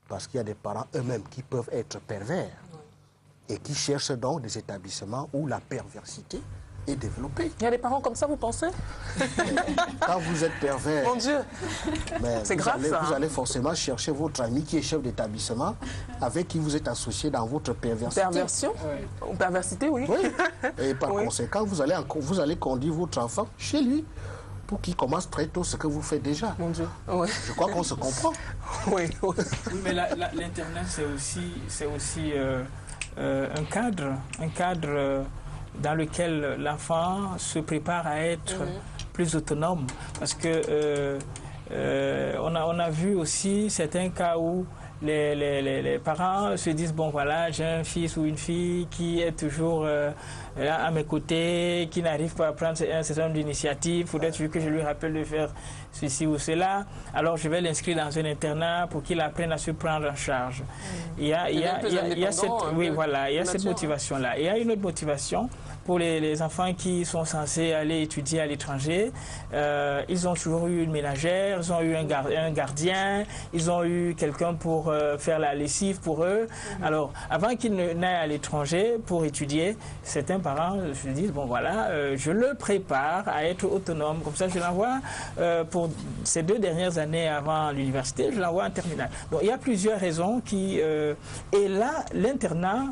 Parce qu'il y a des parents eux-mêmes qui peuvent être pervers et qui cherchent donc des établissements où la perversité est développée. Il y a des parents comme ça, vous pensez? Quand vous êtes pervers, Mon Dieu, c'est grave ça. Vous allez forcément chercher votre ami qui est chef d'établissement avec qui vous êtes associé dans votre perversité. Perversion? Ou perversité, oui. Oui. Et par conséquent, vous allez conduire votre enfant chez lui pour qu'il commence très tôt ce que vous faites déjà. Mon Dieu. Ouais. Je crois qu'on se comprend. Oui. Oui, mais l'Internet, c'est aussi un cadre dans lequel l'enfant se prépare à être plus autonome. Parce que on a vu aussi certains cas où les parents se disent, bon voilà, j'ai un fils ou une fille qui est toujours là à mes côtés, qui n'arrive pas à prendre un certain nombre d'initiatives, il faudrait que je lui rappelle de faire ceci ou cela, alors je vais l'inscrire dans un internat pour qu'il apprenne à se prendre en charge. Il y a cette motivation-là. Il y a une autre motivation pour les enfants qui sont censés aller étudier à l'étranger. Ils ont toujours eu une ménagère, ils ont eu un gardien, ils ont eu quelqu'un pour faire la lessive pour eux. Alors, avant qu'ils n'aillent à l'étranger pour étudier, certains parents se disent, bon voilà, je le prépare à être autonome. Comme ça, je l'envoie pour ces 2 dernières années avant l'université, je l'envoie en terminale. Donc, il y a plusieurs raisons qui... et là, l'internat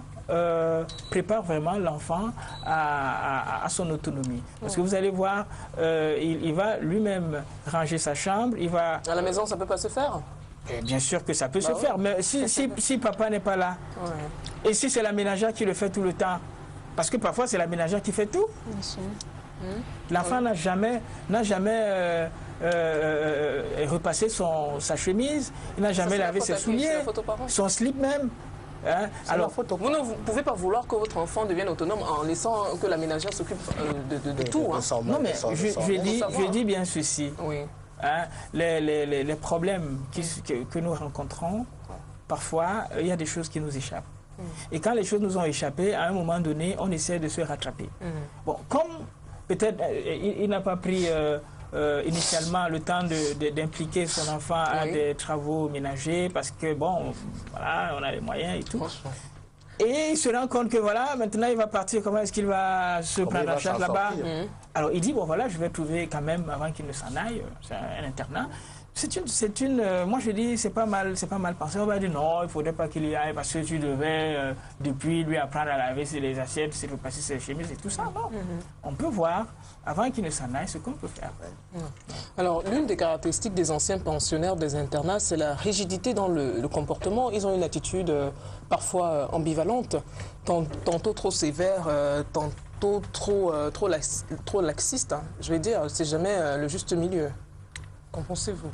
prépare vraiment l'enfant à son autonomie. Parce que vous allez voir, il va lui-même ranger sa chambre, il va... À la maison, ça ne peut pas se faire? Et bien sûr que ça peut se faire, mais si papa n'est pas là, et si c'est la ménagère qui le fait tout le temps, parce que parfois c'est la ménagère qui fait tout. L'enfant n'a jamais repassé sa chemise, il n'a jamais lavé ses souliers, son slip même. Hein? Alors, vous ne pouvez pas vouloir que votre enfant devienne autonome en laissant que la ménagère s'occupe de tout. Hein. Non, mais je dis bien ceci. Oui. Hein? Les problèmes que nous rencontrons, parfois, il y a des choses qui nous échappent. Et quand les choses nous ont échappé, à un moment donné, on essaie de se rattraper. Bon, comme peut-être il n'a pas pris initialement le temps d'impliquer son enfant à des travaux ménagers parce que, bon, voilà, on a les moyens et tout. Et il se rend compte que, voilà, maintenant il va partir, comment est-ce qu'il va se prendre en charge là-bas? Alors il dit, bon voilà, je vais trouver quand même, avant qu'il ne s'en aille, c'est un internat. Moi je dis, c'est pas mal pensé. On va dire non, il ne faudrait pas qu'il y aille parce que tu devais depuis lui apprendre à laver les assiettes, se repasser ses chemises et tout ça. Non, on peut voir, avant qu'il ne s'en aille, ce qu'on peut faire. Alors, l'une des caractéristiques des anciens pensionnaires des internats, c'est la rigidité dans le comportement. Ils ont une attitude parfois ambivalente, tantôt trop sévère, tantôt trop laxiste. Hein. Je vais dire, c'est jamais le juste milieu. Qu'en pensez-vous?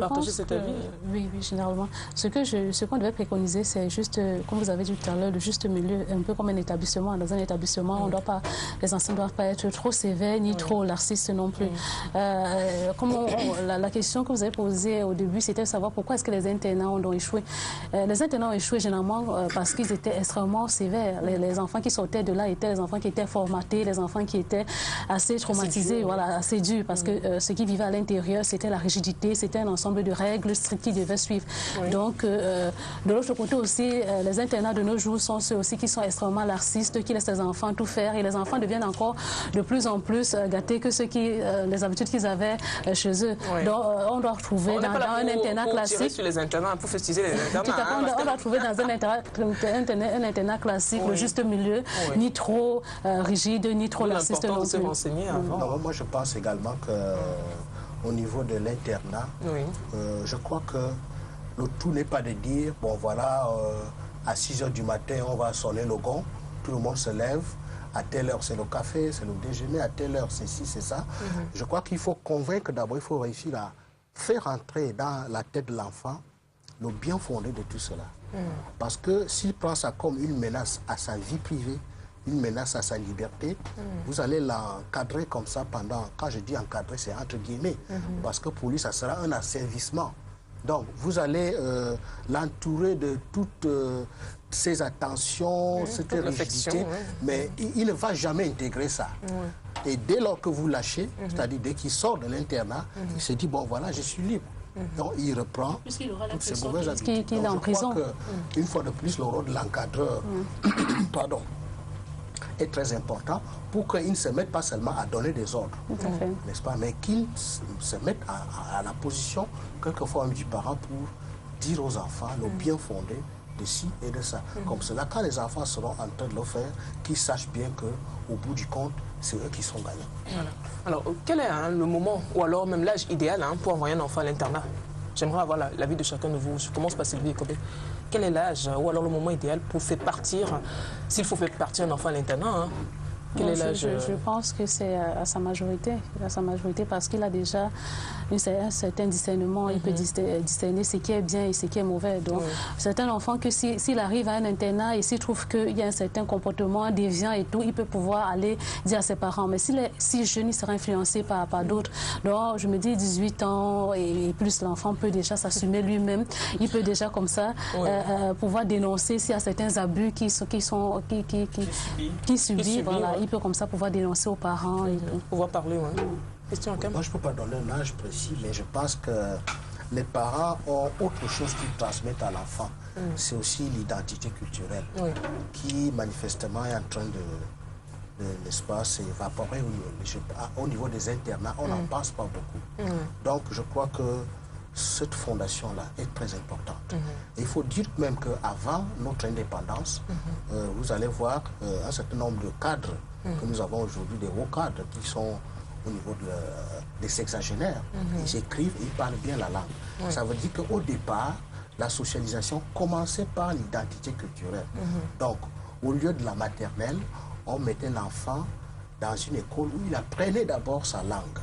Partagez cet avis? Oui, généralement. Ce qu'on devait préconiser, c'est juste, comme vous avez dit tout à l'heure, le juste milieu, un peu comme un établissement. Dans un établissement, les enseignants ne doivent pas être trop sévères ni trop laxistes non plus. La question que vous avez posée au début, c'était de savoir pourquoi est-ce que les internats ont échoué. Les internats ont échoué généralement parce qu'ils étaient extrêmement sévères. Les enfants qui sortaient de là étaient les enfants qui étaient formatés, les enfants qui étaient assez traumatisés, assez durs, parce que ce qui vivait à l'intérieur, c'était la rigidité, c'était un ensemble de règles strictes qui devaient suivre. Donc, de l'autre côté aussi, les internats de nos jours sont ceux aussi qui sont extrêmement laxistes, qui laissent les enfants tout faire, et les enfants deviennent encore de plus en plus gâtés que les habitudes qu'ils avaient chez eux. Donc, on doit retrouver dans un internat classique... sur les internats, pour festiger les internats. On doit trouver dans un internat classique le juste milieu, ni trop rigide, ni trop laxiste non plus. Moi, je pense également que au niveau de l'internat, je crois que le tout n'est pas de dire, bon voilà, à 6 h du matin, on va sonner le gong, tout le monde se lève, à telle heure c'est le café, c'est le déjeuner, à telle heure c'est ci, c'est ça. Je crois qu'il faut convaincre d'abord, il faut réussir à faire entrer dans la tête de l'enfant le bien fondé de tout cela. Parce que s'il prend ça comme une menace à sa vie privée, une menace à sa liberté, vous allez l'encadrer comme ça pendant, quand je dis encadrer, c'est entre guillemets, parce que pour lui, ça sera un asservissement. Donc, vous allez l'entourer de toutes ses attentions, cette rigidité, mais il ne va jamais intégrer ça. Et dès lors que vous lâchez, c'est-à-dire dès qu'il sort de l'internat, il se dit, bon voilà, je suis libre. Donc il reprend toutes ces mauvaises habitudes. Qu'il est en prison. Une fois de plus, le rôle de l'encadreur pardon, est très important pour qu'il ne se mette pas seulement à donner des ordres, n'est-ce pas, mais qu'il se mette à la position quelquefois du parent pour dire aux enfants le bien fondé de ci et de ça. Comme cela, quand les enfants seront en train de le faire, qu'ils sachent bien qu'au bout du compte, c'est eux qui seront gagnants. Voilà. Alors, quel est le moment, ou alors même l'âge idéal pour envoyer un enfant à l'internat? J'aimerais avoir l'avis de chacun de vous. Je commence par Sylvie Ekobé. Quel est l'âge, ou alors le moment idéal pour faire partir, s'il faut faire partir un enfant à l'internat, quel est l'âge? Je pense que c'est à sa majorité, parce qu'il a déjà un certain discernement, il peut discerner ce qui est bien et ce qui est mauvais. Donc, c'est un enfant que s'il arrive à un internat et s'il trouve qu'il y a un certain comportement déviant et tout, il peut pouvoir aller dire à ses parents. Mais s'il est si jeune, il sera influencé par d'autres. Donc, je me dis 18 ans et plus, l'enfant peut déjà s'assumer lui-même. Il peut déjà comme ça pouvoir dénoncer s'il y a certains abus qui subit. Voilà. Il peut comme ça pouvoir dénoncer aux parents. Et pouvoir parler, Question, moi, je ne peux pas donner un âge précis, mais je pense que les parents ont autre chose qu'ils transmettent à l'enfant. C'est aussi l'identité culturelle qui, manifestement, est en train de l'espace s'évaporer au niveau des internats. On n'en pense pas beaucoup. Donc, je crois que cette fondation-là est très importante. Et il faut dire même qu'avant notre indépendance, vous allez voir un certain nombre de cadres que nous avons aujourd'hui, des hauts cadres qui sont au niveau des sexagénaires. Ils écrivent et ils parlent bien la langue. Ça veut dire qu'au départ, la socialisation commençait par l'identité culturelle. Donc, au lieu de la maternelle, on mettait l'enfant dans une école où il apprenait d'abord sa langue.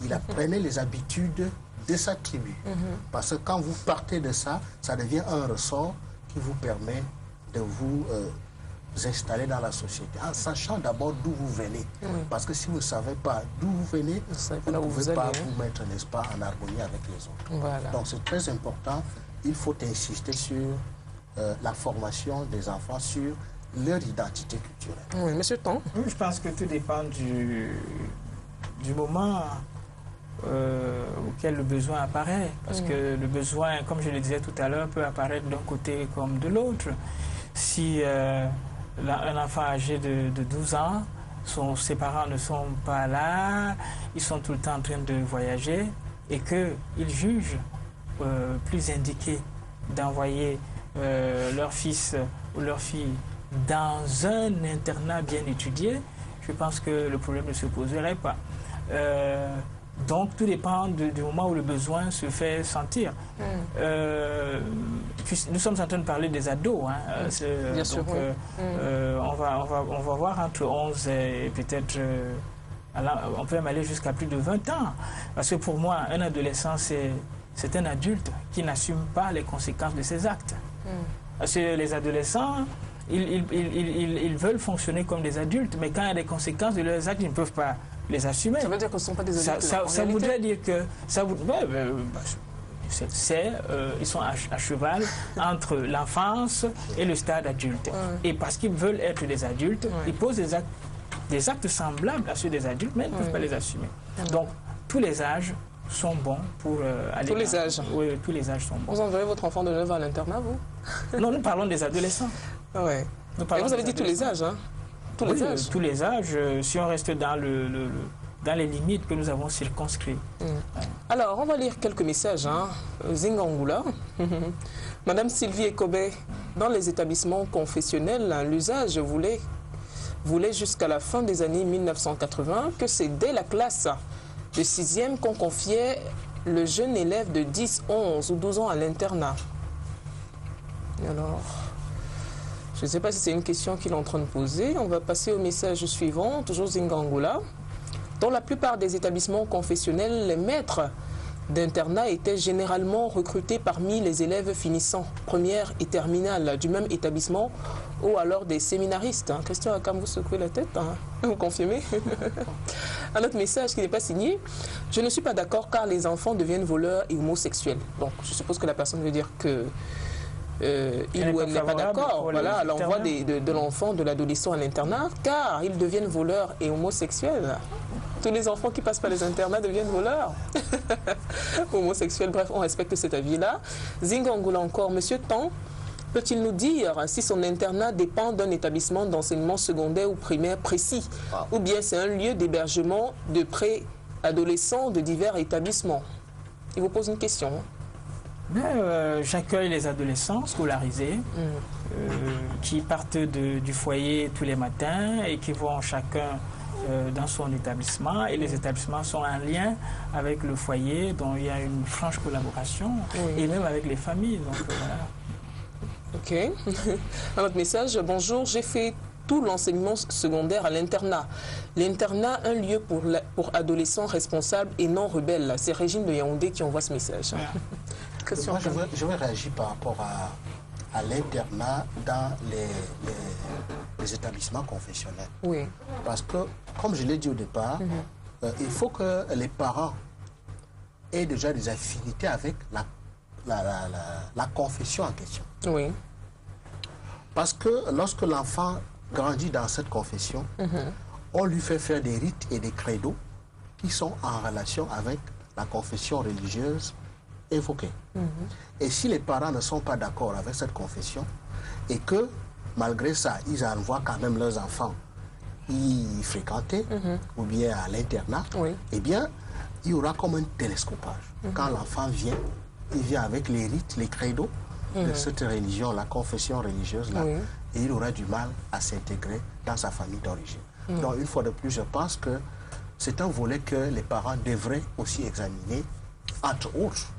Il apprenait les habitudes de sa tribu. Parce que quand vous partez de ça, ça devient un ressort qui vous permet de vous installer dans la société, en sachant d'abord d'où vous venez. Parce que si vous ne savez pas d'où vous venez, vous ne pouvez pas vous mettre, n'est-ce pas, en harmonie avec les autres. Donc c'est très important. Il faut insister sur la formation des enfants, sur leur identité culturelle. Oui, monsieur Tong. Je pense que tout dépend du moment auquel le besoin apparaît. Parce que le besoin, comme je le disais tout à l'heure, peut apparaître d'un côté comme de l'autre. Si un enfant âgé de 12 ans, ses parents ne sont pas là, ils sont tout le temps en train de voyager et qu'ils jugent plus indiqué d'envoyer leur fils ou leur fille dans un internat bien étudié, je pense que le problème ne se poserait pas. Donc, tout dépend du moment où le besoin se fait sentir. Nous sommes en train de parler des ados. Bien sûr, on va voir entre 11 et peut-être... on peut même aller jusqu'à plus de 20 ans. Parce que pour moi, un adolescent, c'est un adulte qui n'assume pas les conséquences de ses actes. Parce que les adolescents, ils veulent fonctionner comme des adultes, mais quand il y a des conséquences de leurs actes, ils ne peuvent pas les assumer. Ça veut dire que ce ne sont pas des adultes. Ça voudrait dire que... ils sont à cheval entre l'enfance et le stade adulte. Et parce qu'ils veulent être des adultes, ils posent des actes semblables à ceux des adultes, mais ils ne peuvent pas les assumer. Donc, tous les âges sont bons pour aller... Tous les âges? Oui, tous les âges sont bons. Vous enverrez votre enfant de 9 ans à l'internat, vous? Non, nous parlons des adolescents. Et vous avez dit tous les âges, Tous les âges, si on reste dans les limites que nous avons circonscrites. Alors, on va lire quelques messages. Zingangula. Madame Sylvie Ekobé, dans les établissements confessionnels, l'usage voulait jusqu'à la fin des années 1980 que c'est dès la classe de 6e qu'on confiait le jeune élève de 10, 11 ou 12 ans à l'internat. Alors... je ne sais pas si c'est une question qu'il est en train de poser. On va passer au message suivant, toujours Zingangula. Dans la plupart des établissements confessionnels, les maîtres d'internat étaient généralement recrutés parmi les élèves finissant première et terminale du même établissement ou alors des séminaristes. Christian Akam, vous secouez la tête, vous confirmez? Un autre message qui n'est pas signé. Je ne suis pas d'accord car les enfants deviennent voleurs et homosexuels. Donc je suppose que la personne veut dire que il ou elle n'est pas d'accord voilà, à l'envoi de l'enfant, de l'adolescent à l'internat, car ils deviennent voleurs et homosexuels. Tous les enfants qui passent par les internats deviennent voleurs. Homosexuels, bref, on respecte cet avis-là. Zingangula encore, Monsieur Tan, peut-il nous dire si son internat dépend d'un établissement d'enseignement secondaire ou primaire précis, ou bien c'est un lieu d'hébergement de pré-adolescents de divers établissements? Il vous pose une question. J'accueille les adolescents scolarisés qui partent du foyer tous les matins et qui vont chacun dans son établissement, et les établissements sont en lien avec le foyer, dont il y a une franche collaboration, et même avec les familles. Donc, voilà. Ok. Un autre message. Bonjour, j'ai fait tout l'enseignement secondaire à l'internat. L'internat, un lieu pour adolescents responsables et non rebelles. C'est Régine de Yaoundé qui envoie ce message. Moi, je vais réagir par rapport à l'internat dans les établissements confessionnels. Oui. Parce que, comme je l'ai dit au départ, il faut que les parents aient déjà des affinités avec la confession en question. Oui. Parce que lorsque l'enfant grandit dans cette confession, on lui fait faire des rites et des credos qui sont en relation avec la confession religieuse évoquée. Et si les parents ne sont pas d'accord avec cette confession et que, malgré ça, ils envoient quand même leurs enfants y fréquenter ou bien à l'internat, eh bien, il y aura comme un télescopage. Quand l'enfant vient, il vient avec les rites, les credos de cette religion, la confession religieuse-là, et il aura du mal à s'intégrer dans sa famille d'origine. Donc, une fois de plus, je pense que c'est un volet que les parents devraient aussi examiner, entre autres,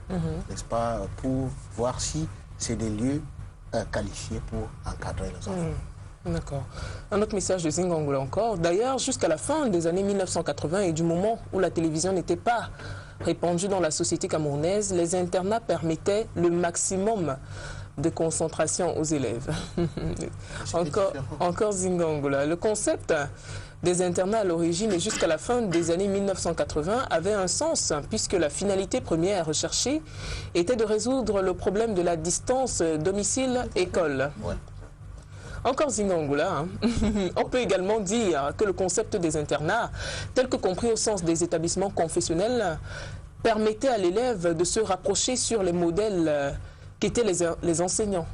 n'est-ce pas, pour voir si c'est des lieux qualifiés pour encadrer les enfants. D'accord. Un autre message de Zingangula encore. D'ailleurs, jusqu'à la fin des années 1980 et du moment où la télévision n'était pas répandue dans la société camerounaise, les internats permettaient le maximum de concentration aux élèves. Encore Zingangula. Le concept des internats à l'origine et jusqu'à la fin des années 1980 avait un sens, puisque la finalité première recherchée était de résoudre le problème de la distance domicile-école. Encore Zingangula, on peut également dire que le concept des internats, tel que compris au sens des établissements confessionnels, permettait à l'élève de se rapprocher sur les modèles qu'étaient les enseignants.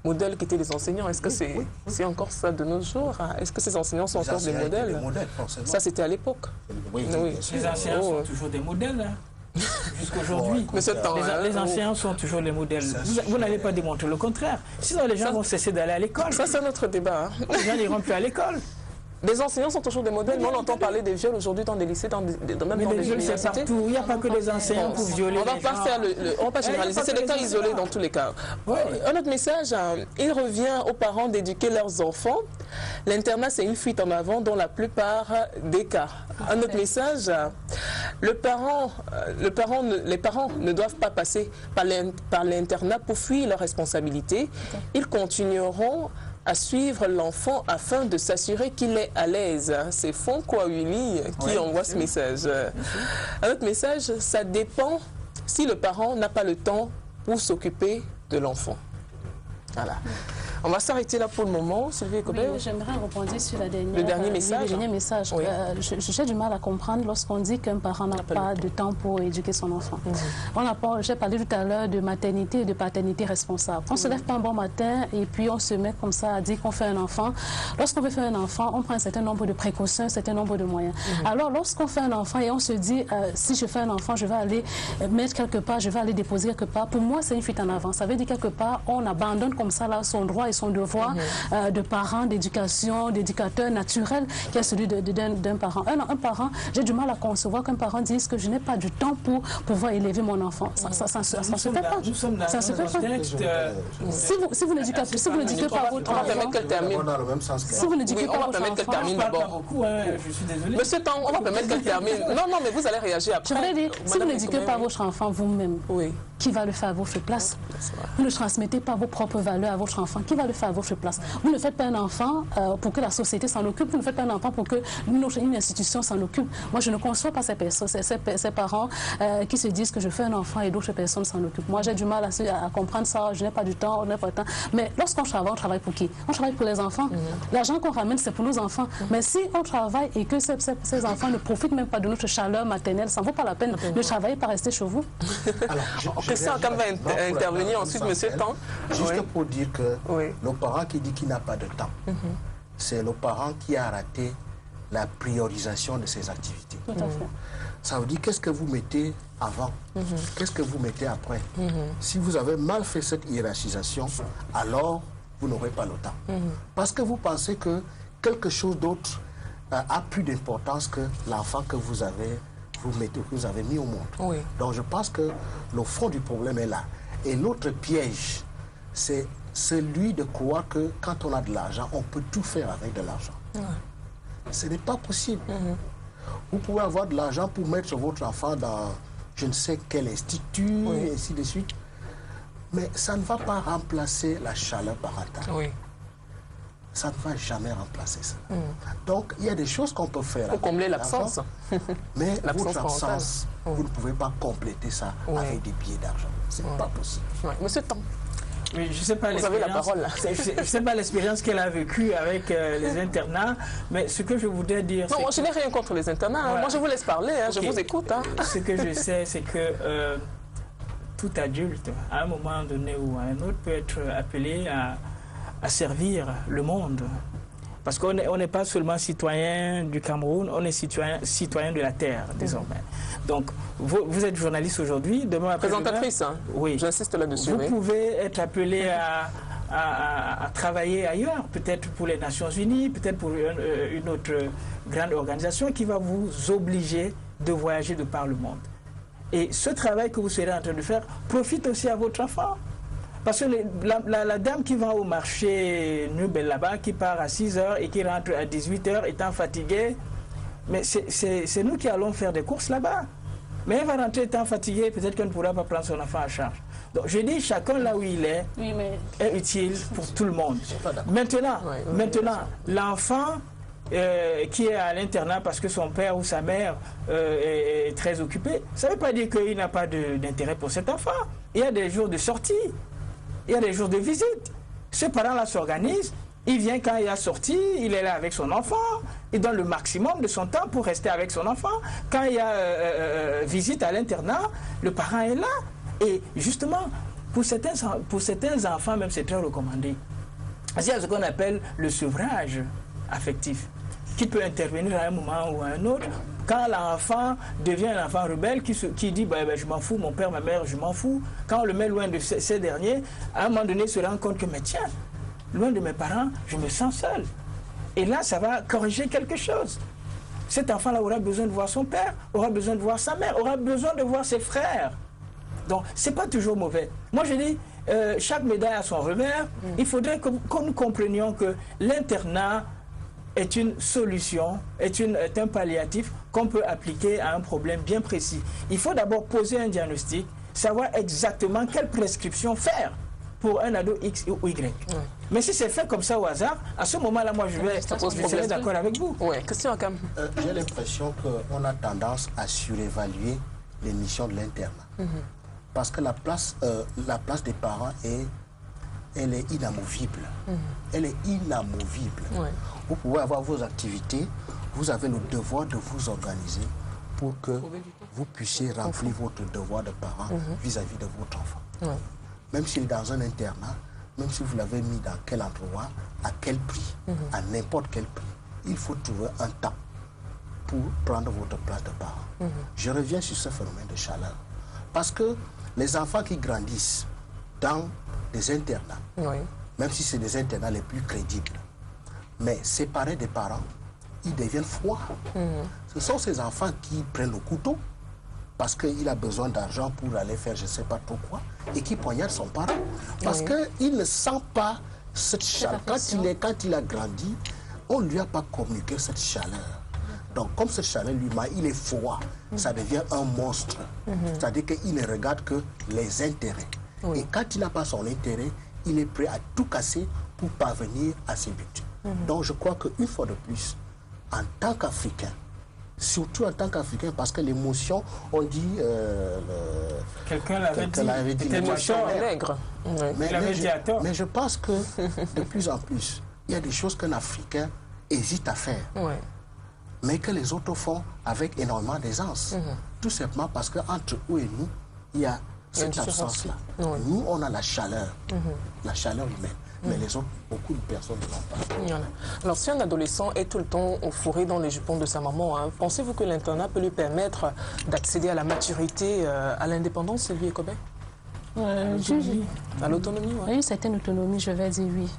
Modèles qui étaient les enseignants, est-ce que c'est encore ça de nos jours? Est-ce que ces enseignants sont encore des modèles? Ça, c'était à l'époque. Oui. Les enseignants sont toujours des modèles. Jusqu'aujourd'hui, les enseignants sont toujours les modèles. Vous n'allez pas démontrer le contraire. Sinon, les gens vont cesser d'aller à l'école. Ça, c'est notre débat. Les gens n'iront plus à l'école. Les enseignants sont toujours des modèles. Mais on entend parler des viols aujourd'hui dans des lycées, même dans les universités. Partout. Il n'y a pas que des enseignants pour violer. On ne va pas généraliser. C'est des cas isolés dans tous les cas. Un autre message, il revient aux parents d'éduquer leurs enfants. L'internat, c'est une fuite en avant dans la plupart des cas. Un autre message, les parents ne doivent pas passer par l'internat pour fuir leurs responsabilités. Ils continueront à suivre l'enfant afin de s'assurer qu'il est à l'aise. C'est Fonko Willy qui envoie ce message. Un autre message, ça dépend si le parent n'a pas le temps pour s'occuper de l'enfant. Voilà. On va s'arrêter là pour le moment, Sylvie Cobel. Oui, j'aimerais rebondir sur le dernier message. Le dernier message. Oui. J'ai du mal à comprendre lorsqu'on dit qu'un parent n'a pas de temps pour éduquer son enfant. J'ai parlé tout à l'heure de maternité et de paternité responsable. On ne se lève pas un bon matin et puis on se met comme ça à dire qu'on fait un enfant. Lorsqu'on veut faire un enfant, on prend un certain nombre de précautions, un certain nombre de moyens. Alors lorsqu'on fait un enfant et on se dit, si je fais un enfant, je vais aller mettre quelque part, je vais aller déposer quelque part. Pour moi, c'est une fuite en avant. Ça veut dire quelque part, on abandonne comme ça là son droit et son devoir de parent, d'éducation, d'éducateur naturel, qui est celui d'un parent. Un parent, j'ai du mal à concevoir qu'un parent dise que je n'ai pas du temps pour pouvoir élever mon enfant. Ça ne se fait pas. Nous sommes dans un contexte... Si vous n'éduquez pas votre On va enfant... permettre qu'elle termine. Si vous n'éduquez On pas va permettre votre qu'elle termine enfant... d'abord. Je suis désolé. Monsieur Tang, on va permettre qu'elle termine. Non, non, mais vous allez réagir après. Je voudrais dire, si vous n'éduquez pas votre enfant vous-même, oui, qui va le faire à votre place? Vous ne transmettez pas vos propres valeurs à votre enfant, qui va le faire à votre place? Vous ne faites pas un enfant pour que la société s'en occupe, vous ne faites pas un enfant pour que une institution s'en occupe. Moi, je ne conçois pas ces personnes, ces parents qui se disent que je fais un enfant et d'autres personnes s'en occupent. Moi, j'ai du mal à comprendre ça, je n'ai pas du temps, on n'a pas de temps. Mais lorsqu'on travaille, on travaille pour qui? On travaille pour les enfants. L'argent qu'on ramène, c'est pour nos enfants. Mais si on travaille et que ces enfants ne profitent même pas de notre chaleur maternelle, ça ne vaut pas la peine de travailler pour rester chez vous. Alors, Christian Akam va intervenir ensuite, monsieur Tang. Juste pour dire que le parent qui dit qu'il n'a pas de temps, c'est le parent qui a raté la priorisation de ses activités. Tout à fait. Ça veut dire qu'est-ce que vous mettez avant, qu'est-ce que vous mettez après. Si vous avez mal fait cette hiérarchisation, alors vous n'aurez pas le temps. Parce que vous pensez que quelque chose d'autre a plus d'importance que l'enfant que vous avez mis au monde. Donc je pense que le fond du problème est là. Et l'autre piège, c'est celui de croire que quand on a de l'argent, on peut tout faire avec de l'argent. Ce n'est pas possible. Vous pouvez avoir de l'argent pour mettre votre enfant dans je ne sais quel institut, et ainsi de suite. Mais ça ne va pas remplacer la chaleur parentale. Ça ne va jamais remplacer ça. Donc, il y a des choses qu'on peut faire. Pour combler l'absence. Mais votre absence, vous ne pouvez pas compléter ça avec des billets d'argent. Ce n'est pas possible. Monsieur Tang. Oui, je sais pas, vous avez la parole. Je ne sais pas l'expérience qu'elle a vécue avec les internats, mais ce que je voudrais dire... Non, moi, je n'ai rien contre les internats. Voilà. Moi, je vous laisse parler, je vous écoute. Ce que je sais, c'est que tout adulte, à un moment donné ou à un autre, peut être appelé à servir le monde. Parce qu'on n'est pas seulement citoyen du Cameroun, on est citoyen de la terre, désormais. Donc, vous êtes journaliste aujourd'hui, demain après présentatrice, oui. J'insiste là-dessus. Vous pouvez être appelé à travailler ailleurs, peut-être pour les Nations Unies, peut-être pour une autre grande organisation qui va vous obliger de voyager de par le monde. Et ce travail que vous serez en train de faire profite aussi à votre enfant. Parce que la dame qui va au marché Nubel là-bas, qui part à 6 h et qui rentre à 18 h étant fatiguée, mais c'est nous qui allons faire des courses là-bas. Mais elle va rentrer étant fatiguée, peut-être qu'elle ne pourra pas prendre son enfant à charge. Donc je dis, chacun là où il est, est utile pour tout le monde. Maintenant, l'enfant qui est à l'internat parce que son père ou sa mère est très occupé, ça ne veut pas dire qu'il n'a pas d'intérêt pour cet enfant. Il y a des jours de sortie. Il y a des jours de visite. Ce parent-là s'organise, il vient quand il a sorti, il est là avec son enfant, il donne le maximum de son temps pour rester avec son enfant. Quand il y a visite à l'internat, le parent est là. Et justement, pour certains enfants, même c'est très recommandé. Il y a ce qu'on appelle le sevrage affectif, qui peut intervenir à un moment ou à un autre. Quand l'enfant devient un enfant rebelle qui dit je m'en fous, mon père, ma mère, je m'en fous. Quand on le met loin de ces derniers, à un moment donné, il se rend compte que, mais tiens, loin de mes parents, je me sens seul. Et là, ça va corriger quelque chose. Cet enfant-là aura besoin de voir son père, aura besoin de voir sa mère, aura besoin de voir ses frères. Donc, ce n'est pas toujours mauvais. Moi, je dis, chaque médaille a son revers. Il faudrait que nous comprenions que l'internat est une solution, est un palliatif qu'on peut appliquer à un problème bien précis. Il faut d'abord poser un diagnostic, savoir exactement quelle prescription faire pour un ado X ou Y. Mais si c'est fait comme ça au hasard, à ce moment-là, moi, je serai d'accord avec vous. Question, Akam. J'ai l'impression qu'on a tendance à surévaluer les missions de l'internat. Parce que la place des parents elle est inamovible. Elle est inamovible. Vous pouvez avoir vos activités, vous avez le devoir de vous organiser pour que vous puissiez remplir votre devoir de parent vis-à-vis de votre enfant. Même s'il est dans un internat, même si vous l'avez mis dans quel endroit, à quel prix, à n'importe quel prix, il faut trouver un temps pour prendre votre place de parent. Je reviens sur ce phénomène de chaleur. Parce que les enfants qui grandissent dans des internats même si c'est des internats les plus crédibles. Mais séparés des parents, ils deviennent froids. Ce sont ces enfants qui prennent le couteau parce qu'il a besoin d'argent pour aller faire je ne sais pas trop quoi et qui poignardent son parent. Parce qu'il ne sent pas cette chaleur. Quand il a grandi, on ne lui a pas communiqué cette chaleur. Donc comme cette chaleur lui ment, il est froid. Ça devient un monstre. C'est-à-dire qu'il ne regarde que les intérêts. Et quand il n'a pas son intérêt, il est prêt à tout casser pour parvenir à ses buts. Donc je crois qu'une fois de plus, en tant qu'Africain, surtout en tant qu'Africain, parce que l'émotion, on dit... Quelqu'un l'avait dit. L'émotion est nègre. Mais je pense que de plus en plus, il y a des choses qu'un Africain hésite à faire. Mais que les autres font avec énormément d'aisance. Tout simplement parce qu'entre eux et nous, il y a cette absence-là. Nous, on a la chaleur humaine. Mais les autres, beaucoup de personnes ne l'ont pas. Alors, si un adolescent est tout le temps fourré dans les jupons de sa maman, pensez-vous que l'internat peut lui permettre d'accéder à la maturité, à l'indépendance, Sylvie Ekobé? À l'autonomie, oui. Une certaine autonomie, je vais dire oui.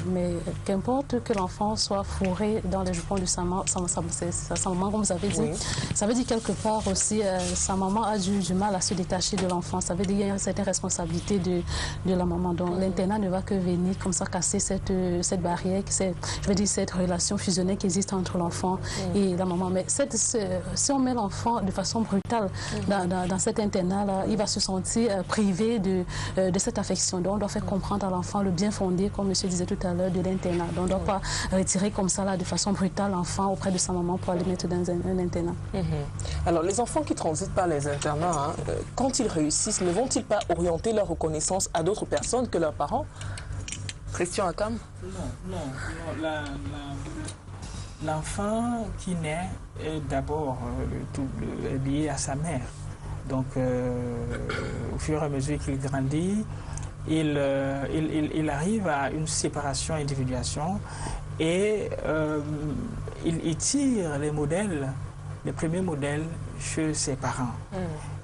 Mais qu'importe que l'enfant soit fourré dans les jupons de sa maman, comme vous avez dit, ça veut dire quelque part aussi, sa maman a du mal à se détacher de l'enfant. Ça veut dire qu'il y a une certaine responsabilité de la maman. Donc l'internat ne va que venir comme ça casser cette barrière, je veux dire cette relation fusionnelle qui existe entre l'enfant et la maman. Mais si on met l'enfant de façon brutale dans cet internat-là, il va se sentir privé de cette affection. Donc on doit faire comprendre à l'enfant le bien fondé, comme monsieur disait tout à l'heure, de l'internat. Donc on ne doit pas retirer comme ça là, de façon brutale l'enfant auprès de sa maman pour aller mettre dans un internat. Alors les enfants qui transitent par les internats, quand ils réussissent, ne vont-ils pas orienter leur reconnaissance à d'autres personnes que leurs parents? Christian Akam? Non. L'enfant qui naît est d'abord lié à sa mère. Donc, au fur et à mesure qu'il grandit, il arrive à une séparation, individuation, et il tire les premiers modèles chez ses parents.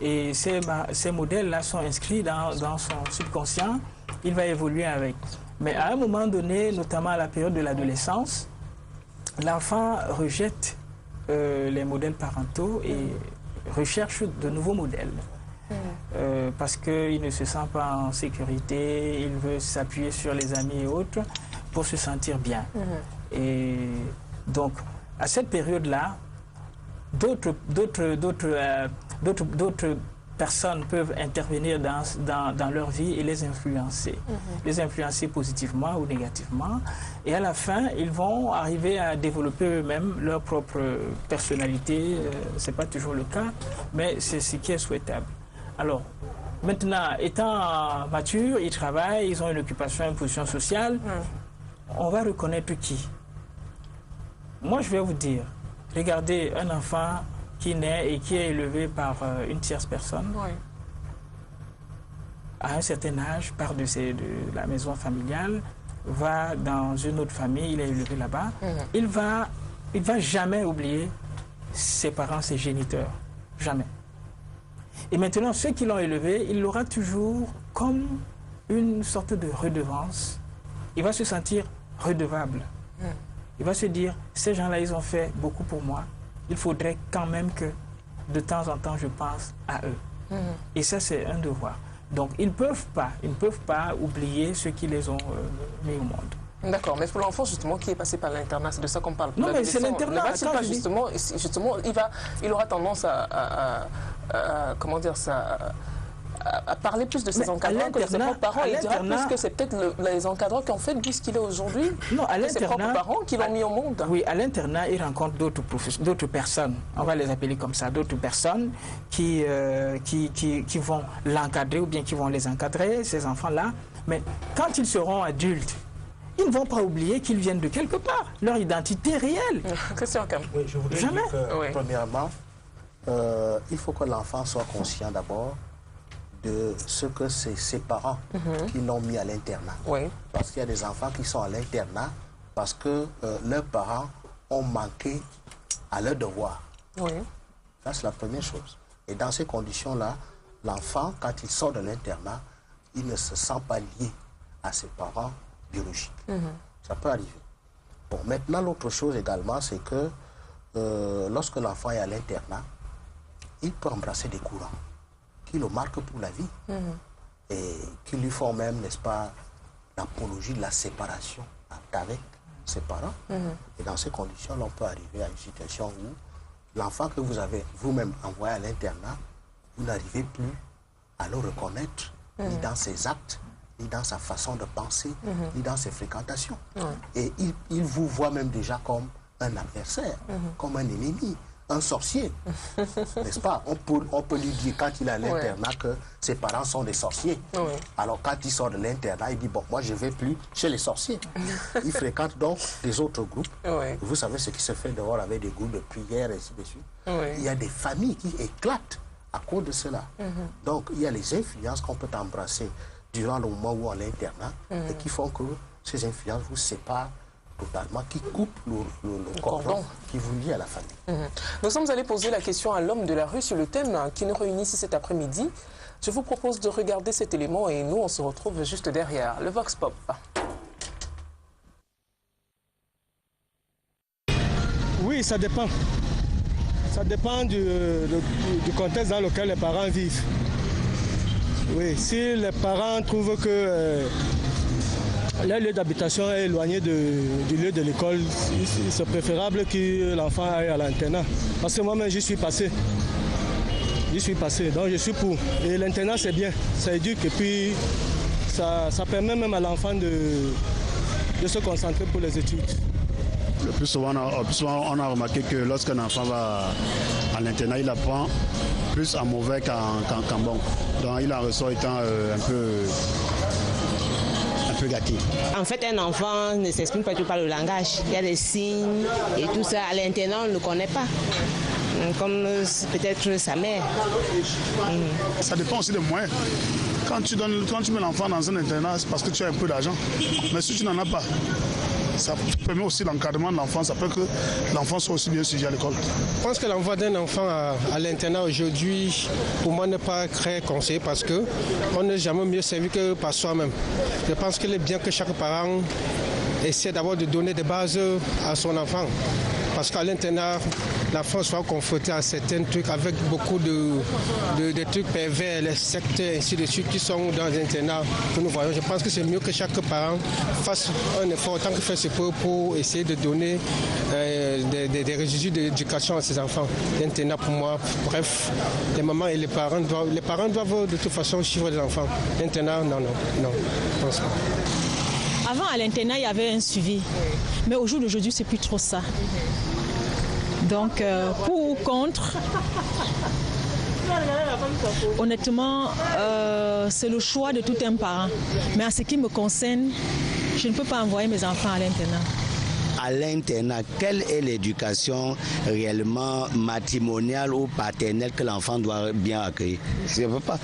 Et ces modèles-là sont inscrits dans son subconscient, il va évoluer avec. Mais à un moment donné, notamment à la période de l'adolescence, l'enfant rejette les modèles parentaux et recherche de nouveaux modèles parce qu'il ne se sent pas en sécurité, il veut s'appuyer sur les amis et autres pour se sentir bien. Et donc, à cette période-là, d'autres personnes peuvent intervenir dans leur vie et les influencer. Les influencer positivement ou négativement. Et à la fin, ils vont arriver à développer eux-mêmes leur propre personnalité. Ce n'est pas toujours le cas, mais c'est ce qui est souhaitable. Alors, maintenant, étant matures, ils travaillent, ils ont une occupation, une position sociale. On va reconnaître qui? Moi, je vais vous dire, regardez un enfant qui naît et qui est élevé par une tierce personne, à un certain âge, part de la maison familiale, va dans une autre famille, il est élevé là-bas, il va jamais oublier ses parents, ses géniteurs. Jamais. Et maintenant, ceux qui l'ont élevé, il l'aura toujours comme une sorte de redevance. Il va se sentir redevable. Il va se dire, ces gens-là, ils ont fait beaucoup pour moi. Il faudrait quand même que, de temps en temps, je pense à eux. Et ça, c'est un devoir. Donc, ils ne peuvent pas oublier ceux qui les ont mis au monde. D'accord, mais pour l'enfant, justement, qui est passé par l'internat, c'est de ça qu'on parle. Non, mais c'est l'internat. Justement, il aura tendance comment dire ça, à parler plus de ses encadrants que de ses propres parents. Il dira plus que c'est peut-être les encadrants qui ont fait lui ce qu'il est aujourd'hui. Non, à l'internat, ses propres parents qui l'ont mis au monde. Oui, à l'internat, il rencontre d'autres personnes, on va les appeler comme ça, d'autres personnes qui vont l'encadrer ou bien qui vont les encadrer, ces enfants-là. Mais quand ils seront adultes, ils ne vont pas oublier qu'ils viennent de quelque part, leur identité réelle. Christian Akam. Oui, je voudrais dire que, premièrement, il faut que l'enfant soit conscient d'abord de ce que c'est ses parents qui l'ont mis à l'internat. Parce qu'il y a des enfants qui sont à l'internat parce que leurs parents ont manqué à leur devoir. Ça, c'est la première chose. Et dans ces conditions-là, l'enfant, quand il sort de l'internat, il ne se sent pas lié à ses parents biologique. Ça peut arriver. Bon, maintenant, l'autre chose également, c'est que lorsque l'enfant est à l'internat, il peut embrasser des courants qui le marquent pour la vie et qui lui font même, n'est-ce pas, l'apologie de la séparation avec ses parents. Et dans ces conditions-là, on peut arriver à une situation où l'enfant que vous avez vous-même envoyé à l'internat, vous n'arrivez plus à le reconnaître, ni dans ses actes, ni dans sa façon de penser, ni dans ses fréquentations. Et il vous voit même déjà comme un adversaire, comme un ennemi, un sorcier. N'est-ce pas? On peut lui dire quand il est à l'internat que ses parents sont des sorciers. Alors quand il sort de l'internat, il dit, bon, moi je ne vais plus chez les sorciers. Il fréquente donc des autres groupes. Vous savez ce qui se fait dehors avec des groupes de prière et ainsi de suite. Il y a des familles qui éclatent à cause de cela. Donc il y a les influences qu'on peut embrasser durant le moment où on est internat et qui font que ces influences vous séparent totalement, qui coupent le cordon qui vous lie à la famille. Nous sommes allés poser la question à l'homme de la rue sur le thème qui nous réunit ici cet après-midi. Je vous propose de regarder cet élément et nous, on se retrouve juste derrière. Le Vox Pop. Oui, ça dépend. Ça dépend du contexte dans lequel les parents vivent. Oui, si les parents trouvent que leur lieu d'habitation est éloigné du lieu de l'école, c'est préférable que l'enfant aille à l'internat. Parce que moi-même, j'y suis passé. Donc je suis pour. Et l'internat, c'est bien. Ça éduque et puis ça permet même à l'enfant de se concentrer pour les études. Le plus souvent, on a remarqué que lorsqu'un enfant va à l'internat, il apprend plus en mauvais qu'en bon. Donc il en ressort étant un peu gâté. En fait, un enfant ne s'exprime pas tout par le langage. Il y a des signes et tout ça. À l'internat, on ne le connaît pas. Comme peut-être sa mère. Ça dépend aussi des moyens. Quand tu mets l'enfant dans un internat, c'est parce que tu as un peu d'argent. Mais si tu n'en as pas, ça permet aussi l'encadrement de l'enfant. Ça peut que l'enfant soit aussi bien suivi à l'école. Je pense que l'envoi d'un enfant à l'internat aujourd'hui, pour moi, n'est pas très conseillé parce qu'on n'est jamais mieux servi que par soi-même. Je pense qu'il est bien que chaque parent essaie d'abord de donner des bases à son enfant. Parce qu'à l'internat, l'enfant soit confronté à certains trucs avec beaucoup de trucs pervers, les sectes et ainsi de suite qui sont dans l'internat que nous voyons. Je pense que c'est mieux que chaque parent fasse un effort autant que faire se peut pour essayer de donner des résidus d'éducation à ses enfants. L'internat pour moi, bref, les mamans et les parents doivent de toute façon suivre les enfants. L'internat, non, je pense pas. Avant, à l'internat, il y avait un suivi. Mais au jour d'aujourd'hui, c'est plus trop ça. Donc, pour ou contre, honnêtement, c'est le choix de tout un parent. Mais en ce qui me concerne, je ne peux pas envoyer mes enfants à l'internat. À l'internat, quelle est l'éducation réellement matrimoniale ou paternelle que l'enfant doit bien accueillir? Je ne peux pas.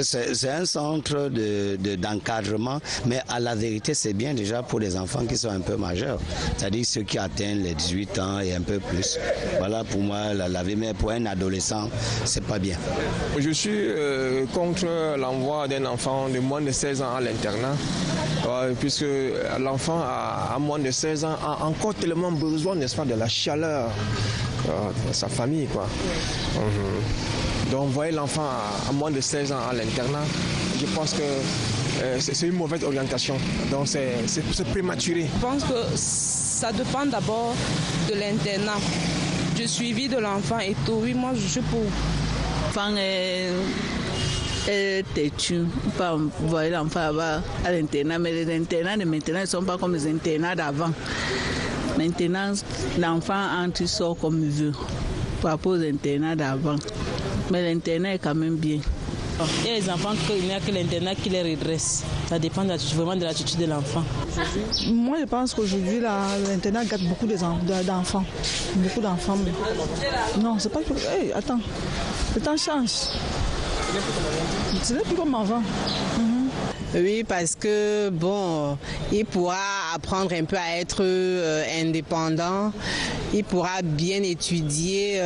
C'est un centre d'encadrement, mais à la vérité, c'est bien déjà pour les enfants qui sont un peu majeurs, c'est-à-dire ceux qui atteignent les 18 ans et un peu plus. Voilà pour moi la vie, mais pour un adolescent, c'est pas bien. Je suis contre l'envoi d'un enfant de moins de 16 ans à l'internat, puisque l'enfant à moins de 16 ans a encore tellement besoin, n'est-ce pas, de la chaleur de sa famille, quoi. Donc, envoyer l'enfant à moins de 16 ans à l'internat, je pense que c'est une mauvaise orientation. Donc, c'est prématuré. Je pense que ça dépend d'abord de l'internat, du suivi de l'enfant et tout. Oui, moi, je suis pour. L'enfant est têtu, pas envoyer l'enfant à l'internat, mais les internats de maintenant ne sont pas comme les internats d'avant. Maintenant, l'enfant entre, il sort comme il veut, par rapport aux internats d'avant. Mais l'internat est quand même bien. Il y a des enfants qu'il n'y a que l'internat qui les redresse. Ça dépend vraiment de l'attitude de l'enfant. Moi, je pense qu'aujourd'hui, l'internat gâte beaucoup d'enfants. Beaucoup d'enfants. Non, c'est pas que... Hey, attends, le temps change. Ce n'est plus comme avant. Oui, parce que, bon, il pourra apprendre un peu à être indépendant, il pourra bien étudier,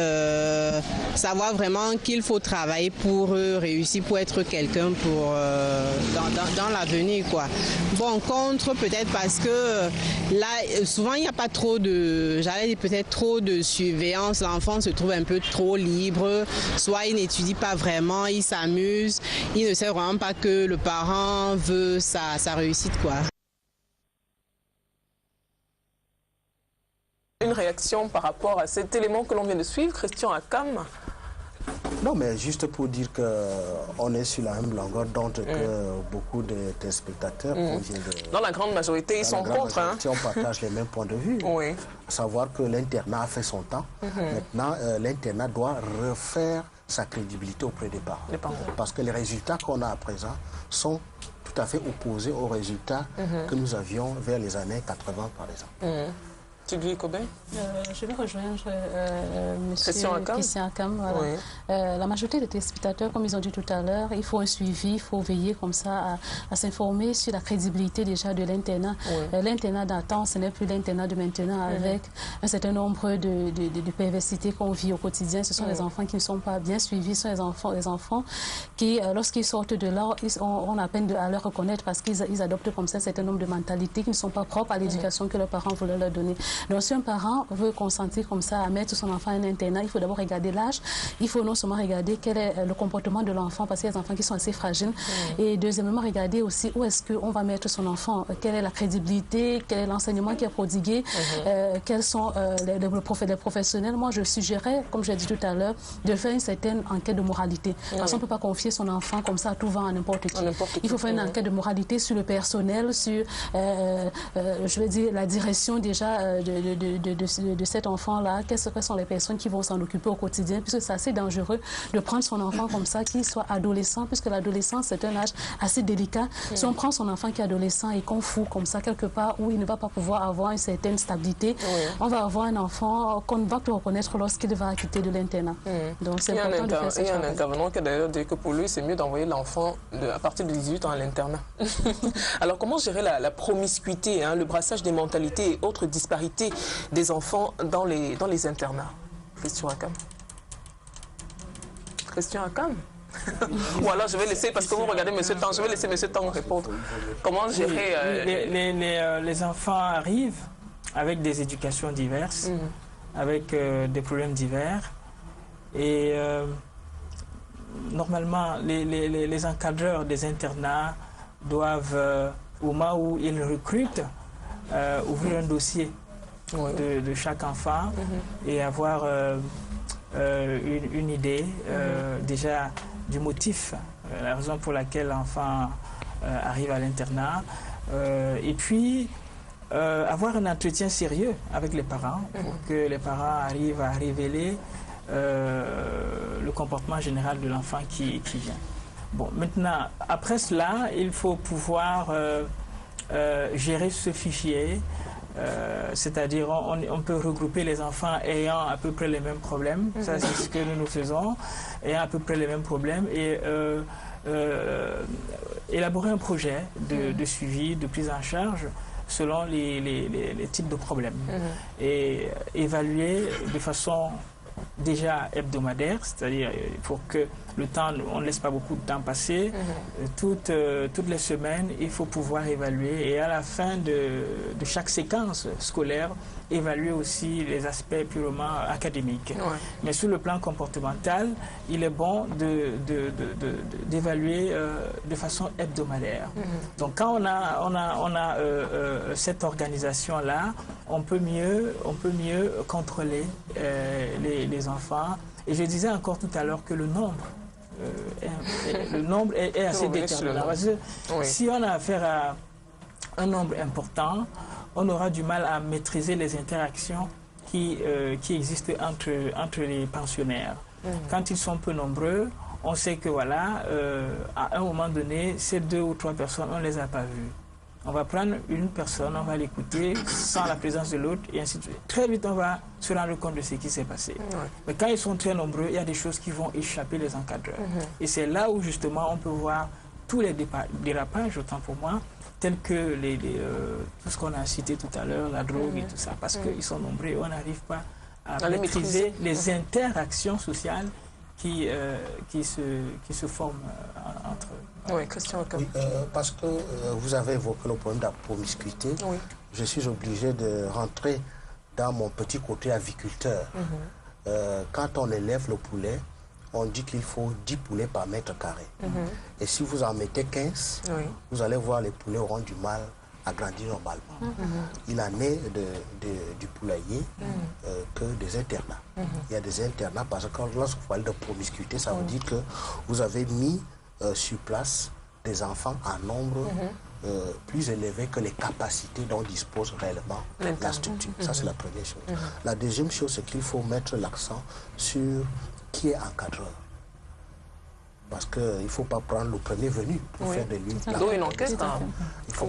savoir vraiment qu'il faut travailler pour réussir, pour être quelqu'un dans dans l'avenir, quoi. Bon, contre peut-être parce que là, souvent il n'y a pas trop de, j'allais dire peut-être trop de surveillance. L'enfant se trouve un peu trop libre, soit il n'étudie pas vraiment, il s'amuse, il ne sait vraiment pas que le parent veut sa réussite, quoi. Une réaction par rapport à cet élément que l'on vient de suivre, Christian Akam? Non, mais juste pour dire qu'on est sur la même longueur d'onde que beaucoup de téléspectateurs. Dans la grande majorité, ils sont contre. On partage les mêmes points de vue. Oui. À savoir que l'internat a fait son temps. Maintenant, l'internat doit refaire sa crédibilité auprès des parents. Parce que les résultats qu'on a à présent sont tout à fait opposés aux résultats que nous avions vers les années 80, par exemple. Je vais rejoindre M. Christian Akam. Voilà. Oui. La majorité des téléspectateurs, comme ils ont dit tout à l'heure, il faut un suivi, il faut veiller comme ça à s'informer sur la crédibilité déjà de l'internat. Oui. L'internat d'antan, ce n'est plus l'internat de maintenant avec un certain nombre de perversités qu'on vit au quotidien. Ce sont les enfants qui ne sont pas bien suivis, ce sont les enfants qui, lorsqu'ils sortent de là, on a peine à leur reconnaître parce qu'ils adoptent comme ça un certain nombre de mentalités qui ne sont pas propres à l'éducation que leurs parents voulaient leur donner. Donc si un parent veut consentir comme ça à mettre son enfant à un internat, il faut d'abord regarder l'âge. Il faut non seulement regarder quel est le comportement de l'enfant, parce qu'il y a des enfants qui sont assez fragiles. Et deuxièmement, regarder aussi où est-ce qu'on va mettre son enfant, quelle est la crédibilité, quel est l'enseignement qui est prodigué, quels sont les professionnels. Moi, je suggérais, comme j'ai dit tout à l'heure, de faire une certaine enquête de moralité. Parce qu'on ne peut pas confier son enfant comme ça à tout vent à n'importe qui. Il faut faire une enquête de moralité sur le personnel, sur, je veux dire, la direction déjà de cet enfant-là, quelles sont les personnes qui vont s'en occuper au quotidien, puisque c'est assez dangereux de prendre son enfant comme ça, qu'il soit adolescent, puisque l'adolescence, c'est un âge assez délicat. Si on prend son enfant qui est adolescent et qu'on fout comme ça quelque part où il ne va pas pouvoir avoir une certaine stabilité, on va avoir un enfant qu'on va plus reconnaître lorsqu'il va quitter de l'internat. Donc c'est important de faire ça. Il y a un intervenant qui a d'ailleurs dit que pour lui, c'est mieux d'envoyer l'enfant à partir de 18 ans à l'internat. Alors comment gérer la promiscuité, le brassage des mentalités et autres disparités des enfants dans les internats? Christian Akam. Christian Akam. Ou alors je vais laisser, parce que vous regardez M. Tang, je vais laisser M. Tang répondre. Comment gérer... Les enfants arrivent avec des éducations diverses, avec des problèmes divers. Et normalement, les encadreurs des internats doivent, au moment où ils recrutent, ouvrir un dossier de chaque enfant et avoir une idée déjà du motif, la raison pour laquelle l'enfant arrive à l'internat, et puis avoir un entretien sérieux avec les parents pour que les parents arrivent à révéler le comportement général de l'enfant qui vient. Bon, maintenant, après cela, il faut pouvoir gérer ce fichier. C'est-à-dire on peut regrouper les enfants ayant à peu près les mêmes problèmes, ça c'est ce que nous faisons, ayant à peu près les mêmes problèmes, et élaborer un projet de suivi, de prise en charge selon les types de problèmes, et évaluer de façon déjà hebdomadaire, c'est-à-dire pour que le temps, on ne laisse pas beaucoup de temps passer, toutes les semaines, il faut pouvoir évaluer, et à la fin de chaque séquence scolaire, évaluer aussi les aspects purement académiques. Mais sur le plan comportemental, il est bon d'évaluer de façon hebdomadaire. Donc quand on a cette organisation-là, on peut mieux contrôler les enfants. Et je disais encore tout à l'heure que le nombre est assez déterminant. Parce que si on a affaire à un nombre important, on aura du mal à maîtriser les interactions qui existent entre les pensionnaires. Quand ils sont peu nombreux, on sait que voilà, à un moment donné, ces 2 ou 3 personnes, on ne les a pas vues. On va prendre une personne, on va l'écouter sans la présence de l'autre, et ainsi de suite. Très vite, on va se rendre compte de ce qui s'est passé. Mais quand ils sont très nombreux, il y a des choses qui vont échapper les encadreurs. Et c'est là où, justement, on peut voir tous les dérapages, autant pour moi, tels que tout ce qu'on a cité tout à l'heure, la drogue et tout ça, parce qu'ils sont nombreux et on n'arrive pas à maîtriser les interactions sociales qui se forment entre eux. Oui, Christian. Oui, parce que vous avez évoqué le problème de la promiscuité. Oui. Je suis obligé de rentrer dans mon petit côté aviculteur. Quand on élève le poulet, on dit qu'il faut 10 poulets par mètre carré. Et si vous en mettez 15, vous allez voir les poulets auront du mal à grandir normalement. Il en est du poulailler que des internats. Il y a des internats parce que lorsque vous parlez de promiscuité, ça veut dire que vous avez mis sur place des enfants en nombre plus élevé que les capacités dont dispose réellement la structure. Ça, c'est la première chose. La deuxième chose, c'est qu'il faut mettre l'accent sur qui est encadreur. Parce qu'il ne faut pas prendre le premier venu pour faire de lui la il faut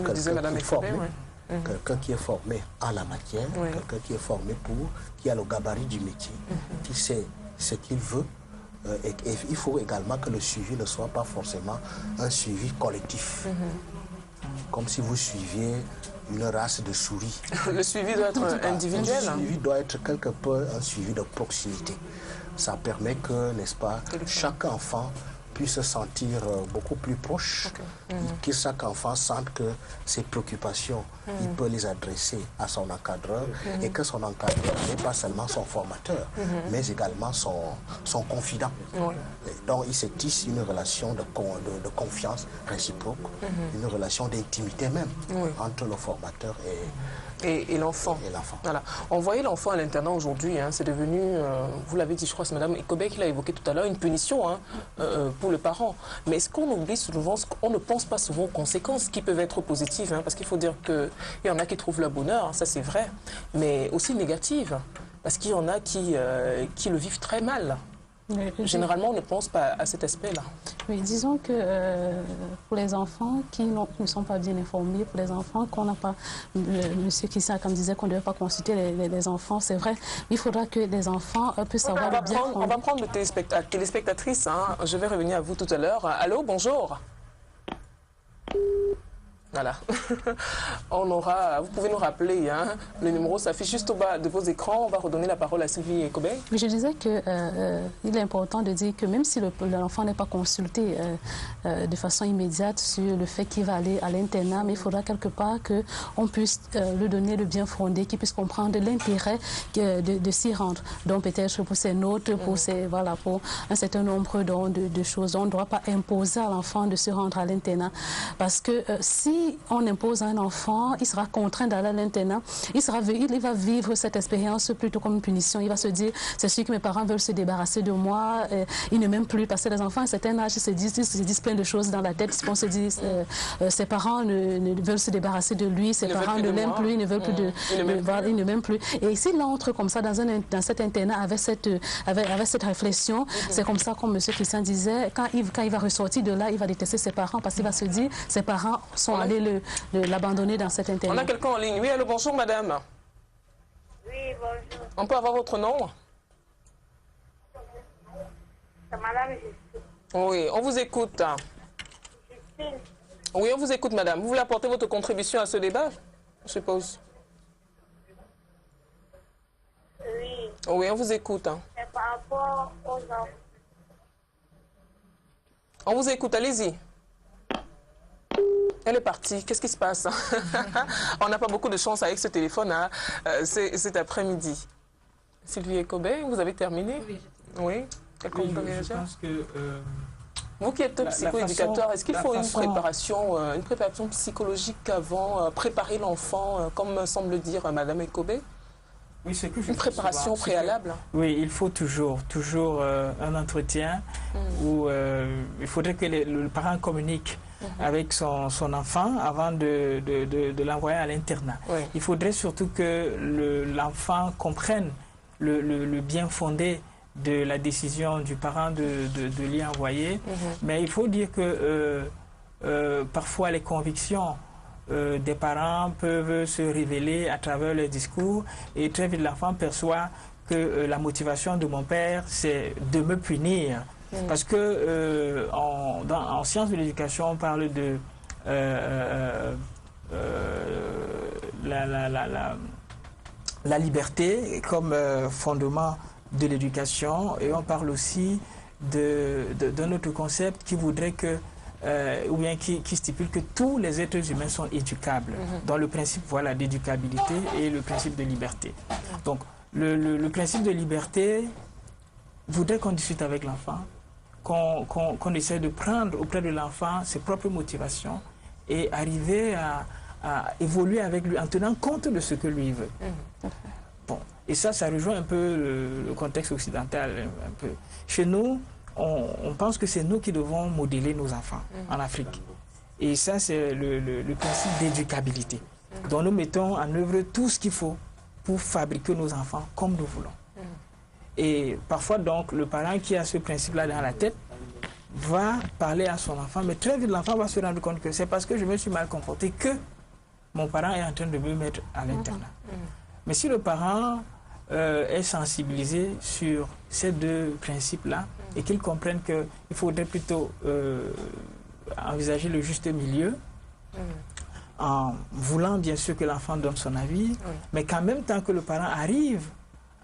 quelqu'un qui est formé en la matière, quelqu'un qui est formé qui a le gabarit du métier, qui sait ce qu'il veut. Et il faut également que le suivi ne soit pas forcément un suivi collectif. Comme si vous suiviez une race de souris. Le suivi doit être individuel. Le suivi doit être quelque peu un suivi de proximité. Ça permet que, n'est-ce pas, chaque enfant puisse se sentir beaucoup plus proche, que chaque enfant sente que ses préoccupations, il peut les adresser à son encadreur et que son encadreur n'est pas seulement son formateur, mais également son confident. Donc il se tisse une relation de confiance réciproque, une relation d'intimité même entre le formateur et l'enfant. Voilà. Envoyer l'enfant à l'internat aujourd'hui, c'est devenu, vous l'avez dit, je crois, c'est Mme Ekobe qui l'a évoqué tout à l'heure, une punition pour le parent. Mais est-ce qu'on oublie souvent, on ne pense pas souvent aux conséquences qui peuvent être positives, parce qu'il faut dire qu'il y en a qui trouvent le bonheur, ça c'est vrai, mais aussi négatives, parce qu'il y en a qui le vivent très mal. Généralement, on ne pense pas à cet aspect-là. Oui, disons que pour les enfants qui ne sont pas bien informés, pour les enfants qu'on n'a pas, monsieur Kissan, comme disait qu'on ne devait pas consulter les enfants, c'est vrai, il faudra que les enfants puissent savoir le bien fondé. On va prendre la téléspectatrice, je vais revenir à vous tout à l'heure. Allô, bonjour. Voilà. Vous pouvez nous rappeler, le numéro s'affiche juste au bas de vos écrans. On va redonner la parole à Sylvie Ekobe. Je disais qu'il est important de dire que même si l'enfant n'est pas consulté de façon immédiate sur le fait qu'il va aller à l'internat, mais il faudra quelque part qu'on puisse lui donner le bien fondé, qu'il puisse comprendre l'intérêt de s'y rendre. Donc peut-être pour ses notes, pour un certain nombre de choses. On ne doit pas imposer à l'enfant de se rendre à l'internat. Parce que si on impose à un enfant, il sera contraint d'aller à l'internat, il va vivre cette expérience plutôt comme une punition. Il va se dire, c'est sûr que mes parents veulent se débarrasser de moi, ils ne m'aiment plus, parce que les enfants à un certain âge se disent plein de choses dans la tête. On se dit, ses parents ne veulent se débarrasser de lui, ses parents ne l'aiment plus, ils ne veulent plus ils ne m'aiment plus. Et s'il entre comme ça dans cet internat avec cette réflexion, c'est comme ça, comme M. Christian disait, quand il va ressortir de là, il va détester ses parents, parce qu'il va se dire, ses parents sont allés l'abandonner dans cet internat. On a quelqu'un en ligne. Oui, allô, bonjour madame. Oui, bonjour. On peut avoir votre nom? C'est madame Justine. Oui, on vous écoute. Justine. Oui, on vous écoute madame. Vous voulez apporter votre contribution à ce débat, je suppose? Oui. Oui, on vous écoute. C'est par rapport aux enfants. On vous écoute, allez-y. Elle est partie. Qu'est-ce qui se passe? On n'a pas beaucoup de chance avec ce téléphone cet après-midi. Sylvie Ekobe, vous avez terminé? Oui. Quelqu'un peut réagir? Je pense que... vous qui êtes psychoéducateur, est-ce qu'il faut une préparation psychologique avant, préparer l'enfant, comme semble dire Mme Ekobe? Oui, c'est que une préparation préalable. Oui, il faut toujours un entretien où il faudrait que le parent communique avec son enfant avant de l'envoyer à l'internat. Oui. Il faudrait surtout que l'enfant comprenne le bien fondé de la décision du parent de l'y envoyer. Mais il faut dire que parfois les convictions des parents peuvent se révéler à travers les discours et très vite l'enfant perçoit que la motivation de mon père c'est de me punir. Parce que en sciences de l'éducation, on parle de la liberté comme fondement de l'éducation et on parle aussi d'un autre concept qui voudrait que, ou bien qui stipule que tous les êtres humains sont éducables, dans le principe d'éducabilité et le principe de liberté. Donc, le principe de liberté voudrait qu'on discute avec l'enfant, qu'on essaie de prendre auprès de l'enfant ses propres motivations et arriver à évoluer avec lui en tenant compte de ce que lui veut. Bon. Et ça rejoint un peu le contexte occidental. Un peu. Chez nous, on pense que c'est nous qui devons modeler nos enfants en Afrique. Et ça, c'est le principe d'éducabilité. Donc nous mettons en œuvre tout ce qu'il faut pour fabriquer nos enfants comme nous voulons. Et parfois, donc, le parent qui a ce principe-là dans la tête va parler à son enfant, mais très vite, l'enfant va se rendre compte que c'est parce que je me suis mal comporté que mon parent est en train de me mettre à l'internat. Mais si le parent est sensibilisé sur ces deux principes-là et qu'il comprenne qu'il faudrait plutôt envisager le juste milieu, en voulant bien sûr que l'enfant donne son avis, mais qu'en même temps que le parent arrive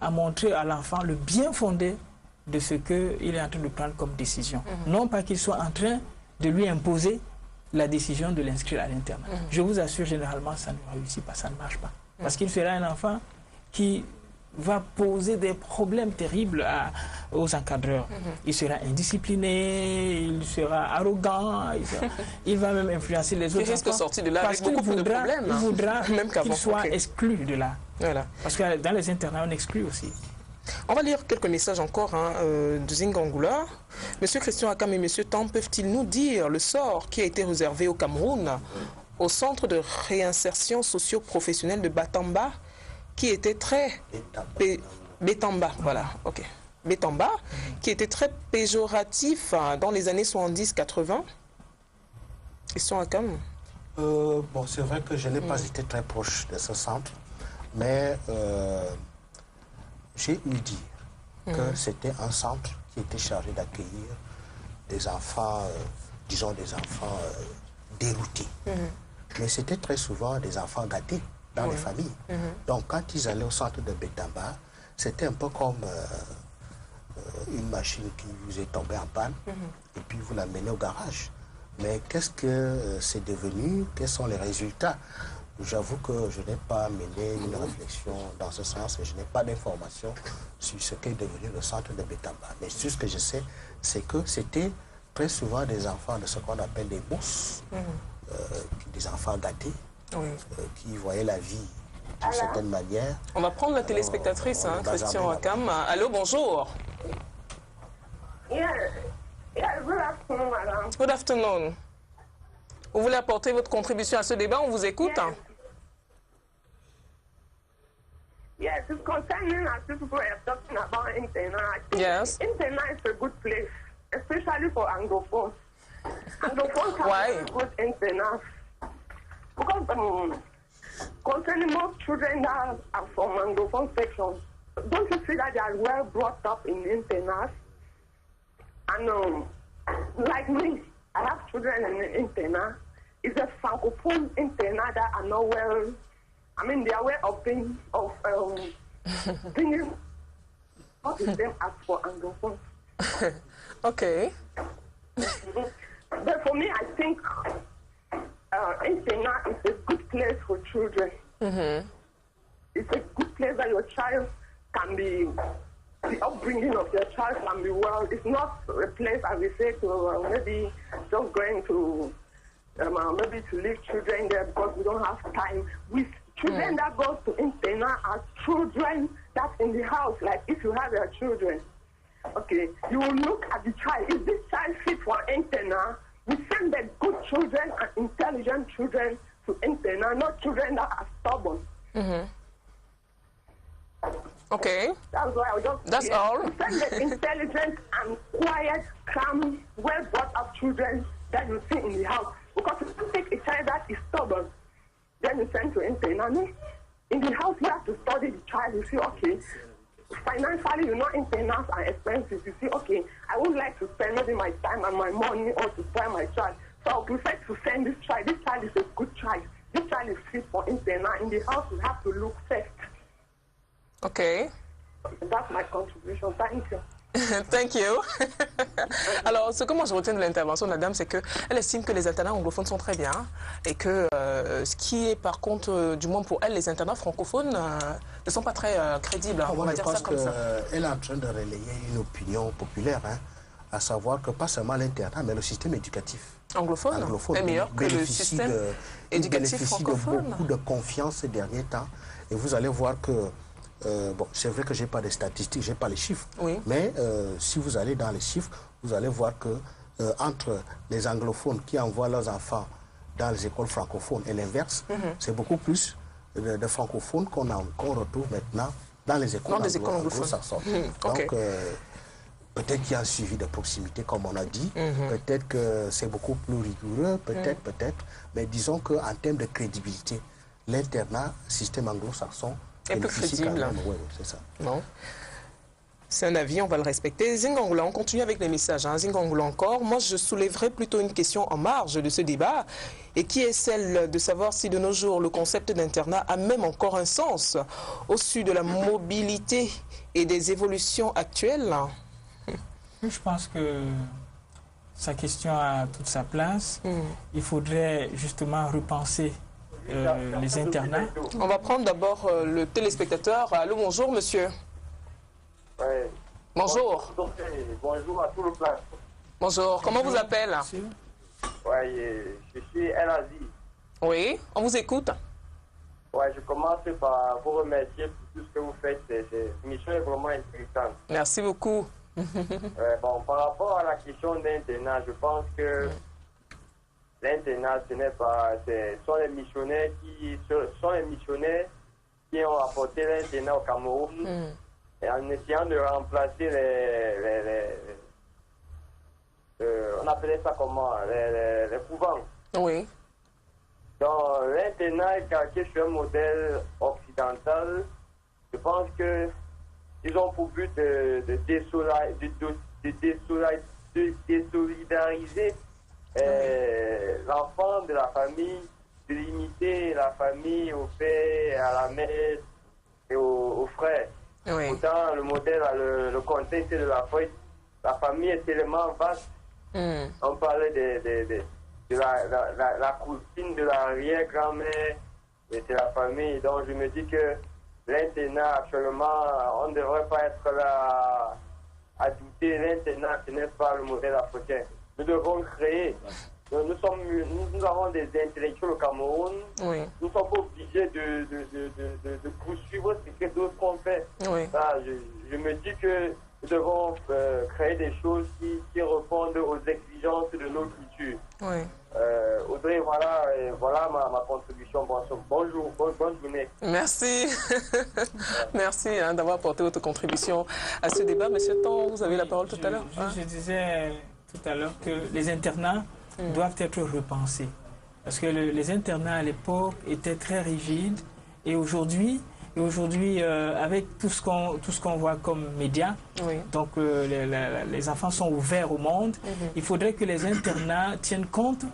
à montrer à l'enfant le bien fondé de ce qu'il est en train de prendre comme décision. Non pas qu'il soit en train de lui imposer la décision de l'inscrire à l'internat. Je vous assure, généralement, ça ne réussit pas, ça ne marche pas. Parce qu'il sera un enfant qui va poser des problèmes terribles aux encadreurs. Il sera indiscipliné, il sera arrogant, il va même influencer les autres enfants. Il risque de sortir de là avec beaucoup de problèmes. Il voudra qu'il soit exclu de là. Voilà. Parce que dans les internats, on exclut aussi. On va lire quelques messages encore de Zingangula. Monsieur Christian Akam et Monsieur Tam, peuvent-ils nous dire le sort qui a été réservé au Cameroun au centre de réinsertion socio-professionnelle de Batamba, qui était très... Bétamba, voilà, ok. Bétamba, qui était très péjoratif dans les années 70-80. Christian Akam. Bon, c'est vrai que je n'ai pas été très proche de ce centre, mais j'ai eu dire que c'était un centre qui était chargé d'accueillir des enfants, disons des enfants déroutés. Mais c'était très souvent des enfants gâtés dans les familles. Donc quand ils allaient au centre de Bétamba, c'était un peu comme une machine qui vous est tombée en panne et puis vous la menez au garage. Mais qu'est-ce que c'est devenu? Quels sont les résultats? J'avoue que je n'ai pas mené une réflexion dans ce sens et je n'ai pas d'informations sur ce qu'est devenu le centre de Bétamba. Mais tout ce que je sais, c'est que c'était très souvent des enfants de ce qu'on appelle des mousses, des enfants gâtés, qui voyaient la vie d'une certaine manière. On va prendre la téléspectatrice, Christian Akam. Allô, bonjour. Yes, good afternoon, madam. Good afternoon. Vous voulez apporter votre contribution à ce débat? On vous écoute. Yes, it's concerning as people were talking about internat. Yes. Internat is a good place, especially for Anglophones. Anglophones have very good internat. Because concerning most children that are from Anglophone sections, don't you see that they are well brought up in internats? And like me, I have children in the internat. It's a francophone internat that are not well. I mean, their way of being, thinking, not the same as for Anglophone. Okay. But for me, I think internat is a good place for children. It's a good place that your child can be. The upbringing of your child can be well. It's not a place, as we say, to maybe just going to maybe to leave children there because we don't have time. With children that go to internat are children that's in the house. Like if you have your children, okay, you will look at the child. Is this child fit for internat? We send the good children and intelligent children to internat, not children that are stubborn. Okay. That's why I just. That's all. Send the intelligent and quiet, calm, well brought up children that you see in the house. Because if you take a child that is stubborn, then you send to internat. In the house, you have to study the child. You see, okay, financially, you know, internats are expensive. You see, okay, I would like to spend maybe my time and my money or to spend my child. So I prefer to send this child. This child is a good child. This child is fit for internat. In the house, you have to look first. Okay. That's my contribution. Thank you. Thank you. Alors, ce que moi je retiens de l'intervention de la dame, c'est qu'elle estime que les internats anglophones sont très bien et que ce qui est par contre, du moins pour elle, les internats francophones ne sont pas très crédibles. On va dire ça comme ça. Elle est en train de relayer une opinion populaire, hein, à savoir que pas seulement l'internat, mais le système éducatif anglophone est meilleur que le système éducatif francophone. Bénéficie de beaucoup de confiance ces derniers temps. Et vous allez voir que bon, c'est vrai que je n'ai pas de statistiques, je n'ai pas les chiffres, oui. Mais si vous allez dans les chiffres, vous allez voir que entre les anglophones qui envoient leurs enfants dans les écoles francophones et l'inverse, c'est beaucoup plus de francophones qu'on retrouve maintenant dans les écoles anglo-saxonnes. Donc, peut-être qu'il y a un suivi de proximité, comme on a dit, peut-être que c'est beaucoup plus rigoureux, peut-être, mais disons qu'en termes de crédibilité, l'internat, système anglo-saxon, est plus crédible. Oui, c'est ça. Bon. C'est un avis, on va le respecter. Zingangula, on continue avec les messages. Hein. Zingangula encore. Moi, je soulèverais plutôt une question en marge de ce débat, et qui est celle de savoir si de nos jours, le concept d'internat a même encore un sens au su de la mobilité et des évolutions actuelles. Je pense que sa question a toute sa place. Il faudrait justement repenser les internats. On va prendre d'abord le téléspectateur. Allô, bonjour monsieur. Ouais. Bonjour. Bonjour à tout le plateau. Bonjour, comment vous appelez? Ouais, je suis El Aziz. Oui, on vous écoute. Ouais, je commence par vous remercier pour tout ce que vous faites. Cette mission est vraiment intéressante. Merci beaucoup. Bon, par rapport à la question d'internat, je pense que l'internat, ce n'est pas, sont les missionnaires qui ont apporté l'internat au Cameroun, et en essayant de remplacer on appelait ça comment, les couvents. Oui. Donc l'internat est calqué sur un modèle occidental. Je pense que ils ont pour but de désolidariser l'enfant de la famille, de limiter la famille au père, à la mère et aux frères. Oui. Pourtant, le modèle, le contexte de la famille est tellement vaste. On parlait de la cousine, de l'arrière-grand-mère, et de la famille. Donc je me dis que l'internat, actuellement, on ne devrait pas être là à douter. L'internat, ce n'est pas le modèle africain. Nous devons créer. Nous avons des intellectuels au Cameroun. Oui. Nous ne sommes pas obligés de poursuivre ce que d'autres ont fait. Oui. Ça, je me dis que nous devons créer des choses qui répondent aux exigences de nos cultures. Oui. Audrey, voilà ma contribution. Bonjour, bonne journée. Merci. Merci d'avoir apporté votre contribution à ce débat. Monsieur Ton, vous avez la parole tout à l'heure. Je disais tout à l'heure que les internats doivent être repensés. Parce que les internats à l'époque étaient très rigides, et aujourd'hui, avec tout ce qu'on voit comme médias, donc les enfants sont ouverts au monde, il faudrait que les internats tiennent compte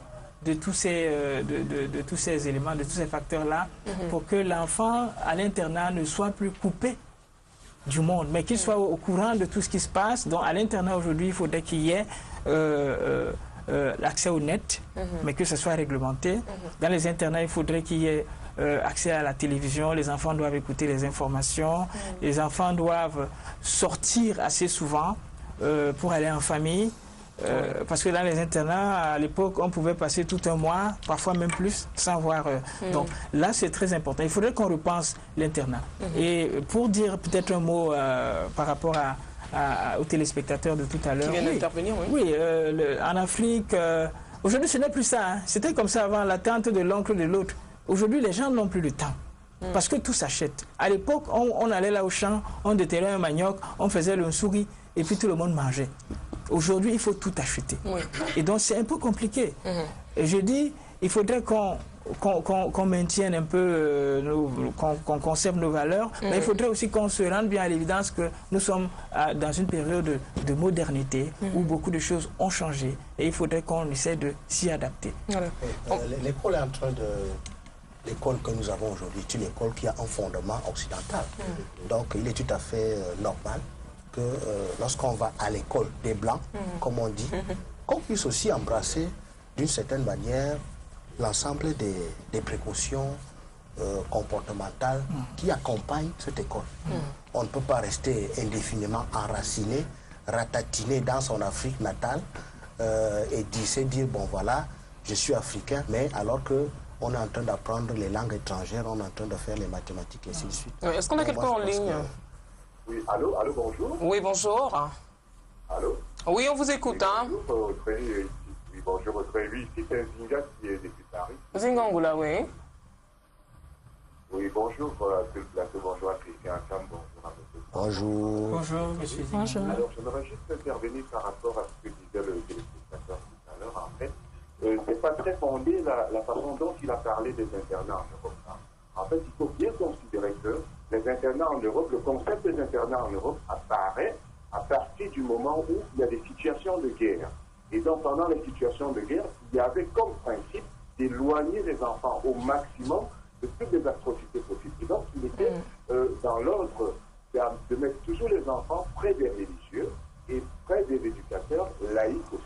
de tous ces éléments, de tous ces facteurs-là, pour que l'enfant à l'internat ne soit plus coupé du monde, mais qu'il soit au courant de tout ce qui se passe. Donc à l'internat aujourd'hui, il faudrait qu'il y ait l'accès au net, mais que ce soit réglementé. Dans les internats, il faudrait qu'il y ait accès à la télévision, les enfants doivent écouter les informations, les enfants doivent sortir assez souvent pour aller en famille. Parce que dans les internats, à l'époque, on pouvait passer tout un mois, parfois même plus, sans voir. Donc là, c'est très important. Il faudrait qu'on repense l'internat. Et pour dire peut-être un mot par rapport aux téléspectateurs de tout à l'heure. Qui viennent d'intervenir, oui. Oui, en Afrique, aujourd'hui, ce n'est plus ça. Hein. C'était comme ça avant, l'attente de l'oncle de l'autre. Aujourd'hui, les gens n'ont plus le temps. Parce que tout s'achète. À l'époque, on allait là au champ, on déterrait un manioc, on faisait le souris, et puis tout le monde mangeait. Aujourd'hui, il faut tout acheter. Oui. Et donc, c'est un peu compliqué. Et je dis, il faudrait qu'on maintienne un peu, qu'on conserve nos valeurs, mais il faudrait aussi qu'on se rende bien à l'évidence que nous sommes dans une période de modernité où beaucoup de choses ont changé, et il faudrait qu'on essaie de s'y adapter. Voilà. L'école est en train de... L'école que nous avons aujourd'hui est une école qui a un fondement occidental. Donc, il est tout à fait normal que lorsqu'on va à l'école des Blancs, comme on dit, qu'on puisse aussi embrasser d'une certaine manière l'ensemble des précautions comportementales qui accompagnent cette école. On ne peut pas rester indéfiniment enraciné, ratatiné dans son Afrique natale et dire, bon voilà, je suis africain, mais alors que on est en train d'apprendre les langues étrangères, on est en train de faire les mathématiques et ainsi de suite. Est-ce qu'on a quelqu'un en ligne? Oui, allô, bonjour. Oui, bonjour. Allô? Oui, on vous écoute. Bonjour, oui, bonjour, oui, ici c'est Zinga qui est depuis Paris. Zingangula, oui. Oui, bonjour à tout le plateau, bonjour à Christian Kam, bonjour à monsieur. Bonjour. Bonjour, monsieur Zinga. Bonjour. Alors, j'aimerais juste intervenir par rapport à ce que disait le téléspectateur tout à l'heure. En fait, c'est pas très fondé la façon dont il a parlé des internats en Europe. En fait, il faut bien considérer que les internats en Europe, le concept des internats en Europe apparaît à partir du moment où il y a des situations de guerre. Et donc, pendant les situations de guerre, il y avait comme principe d'éloigner les enfants au maximum de toutes les atrocités possibles. Et donc, il était dans l'ordre de mettre toujours les enfants près des religieux et près des éducateurs laïcs aussi.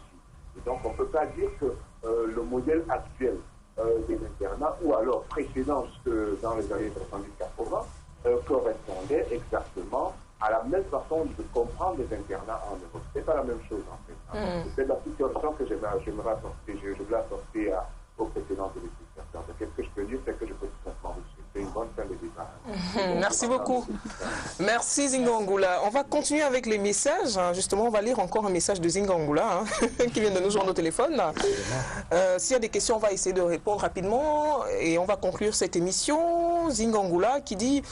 Et donc, on ne peut pas dire que le modèle actuel des internats, ou alors précédent dans les années 70-80, correspondait exactement à la même façon de comprendre les internats en Europe. C'est pas la même chose en fait. C'est la petite question que je voulais apporter au précédent de l'explication. Qu'est-ce que je peux dire, c'est que je peux tout simplement vous souhaiter une bonne fin de débat. Merci beaucoup. Merci Zingangula. On va continuer avec les messages. Justement, on va lire encore un message de Zingangula qui vient de nous joindre au téléphone. S'il y a des questions, on va essayer de répondre rapidement et on va conclure cette émission. Zingangula qui dit,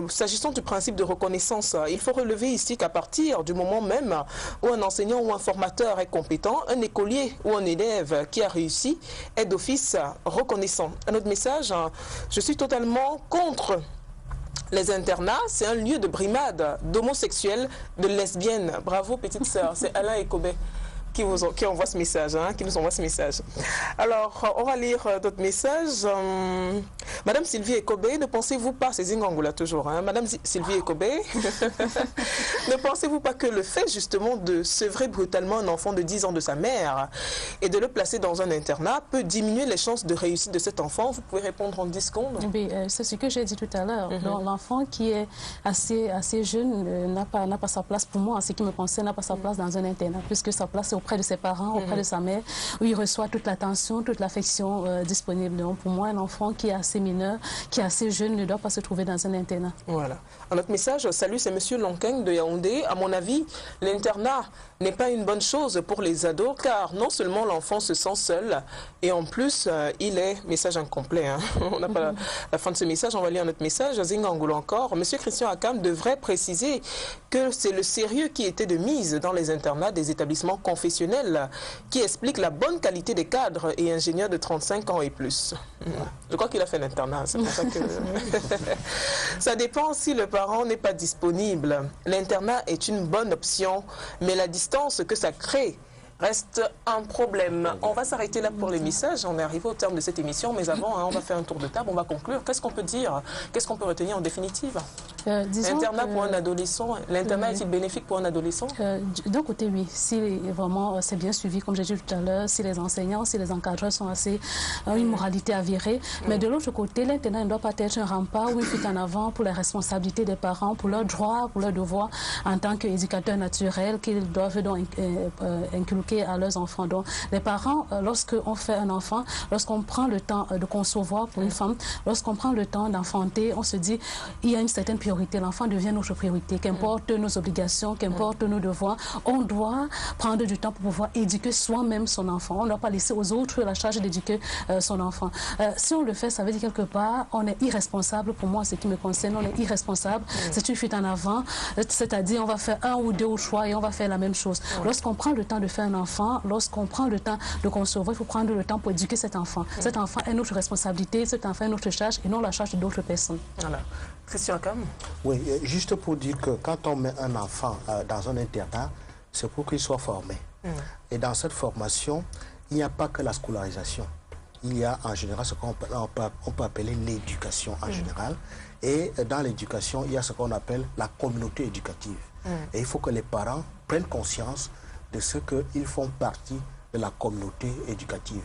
s'agissant du principe de reconnaissance, il faut relever ici qu'à partir du moment même où un enseignant ou un formateur est compétent, un écolier ou un élève qui a réussi est d'office reconnaissant. Un autre message, je suis totalement contre les internats, c'est un lieu de brimade d'homosexuels, de lesbiennes. Bravo petite sœur, c'est Alain Ekobé qui envoie ce message, qui nous envoie ce message. Alors, on va lire d'autres messages. Madame Sylvie Ekobé, ne pensez-vous pas, c'est Zingangula toujours, Madame Sylvie Ekobé, ne pensez-vous pas que le fait justement de sevrer brutalement un enfant de 10 ans de sa mère et de le placer dans un internat peut diminuer les chances de réussite de cet enfant? Vous pouvez répondre en 10 secondes. Oui, c'est ce que j'ai dit tout à l'heure. L'enfant qui est assez jeune n'a pas sa place, pour moi, en ce qui me concerne, n'a pas sa place dans un internat, puisque sa place est auprès de ses parents, auprès de sa mère, où il reçoit toute l'attention, toute l'affection disponible. Donc pour moi, un enfant qui est assez mineur, qui est assez jeune, ne doit pas se trouver dans un internat. Voilà. Un autre message, salut, c'est Monsieur Lonkeng de Yaoundé. À mon avis, l'internat n'est pas une bonne chose pour les ados, car non seulement l'enfant se sent seul, et en plus, il est, message incomplet, on n'a pas la fin de ce message, on va lire notre message, Zingangula encore. Monsieur Christian Akam devrait préciser que c'est le sérieux qui était de mise dans les internats des établissements confessionnels qui explique la bonne qualité des cadres et ingénieurs de 35 ans et plus. Je crois qu'il a fait l'internat, c'est pour ça que... Ça dépend si le parent n'est pas disponible. L'internat est une bonne option, mais la distance que ça crée reste un problème. On va s'arrêter là pour les messages. On est arrivé au terme de cette émission, mais avant, on va faire un tour de table, on va conclure. Qu'est-ce qu'on peut dire? Qu'est-ce qu'on peut retenir en définitive? L'internat pour un adolescent, l'internat est-il bénéfique pour un adolescent? D'un côté, oui. Si vraiment c'est bien suivi, comme j'ai dit tout à l'heure, si les enseignants, si les encadreurs sont assez... une moralité avérée. Mais de l'autre côté, l'internat ne doit pas être un rempart ou une fuite en avant pour les responsabilités des parents, pour leurs droits, pour leurs devoirs en tant qu'éducateurs naturels qu'ils doivent donc inculquer à leurs enfants. Donc, les parents, lorsqu'on fait un enfant, lorsqu'on prend le temps de concevoir pour une femme, lorsqu'on prend le temps d'enfanter, on se dit, il y a une certaine priorité. L'enfant devient notre priorité. Qu'importe nos obligations, qu'importe nos devoirs, on doit prendre du temps pour pouvoir éduquer soi-même son enfant. On ne doit pas laisser aux autres la charge d'éduquer son enfant. Si on le fait, ça veut dire quelque part, on est irresponsable. Pour moi, ce qui me concerne, on est irresponsable. C'est une fuite en avant. C'est-à-dire, on va faire un ou deux au choix et on va faire la même chose. Lorsqu'on prend le temps de faire un enfant, lorsqu'on prend le temps de concevoir, il faut prendre le temps pour éduquer cet enfant. Cet enfant est notre responsabilité, cet enfant est notre charge et non la charge d'autres personnes. Voilà. Christian Akam? Oui, juste pour dire que quand on met un enfant dans un internat, c'est pour qu'il soit formé. Et dans cette formation, il n'y a pas que la scolarisation. Il y a en général ce qu'on peut appeler l'éducation en général. Et dans l'éducation, il y a ce qu'on appelle la communauté éducative. Et il faut que les parents prennent conscience de ce qu'ils font partie de la communauté éducative.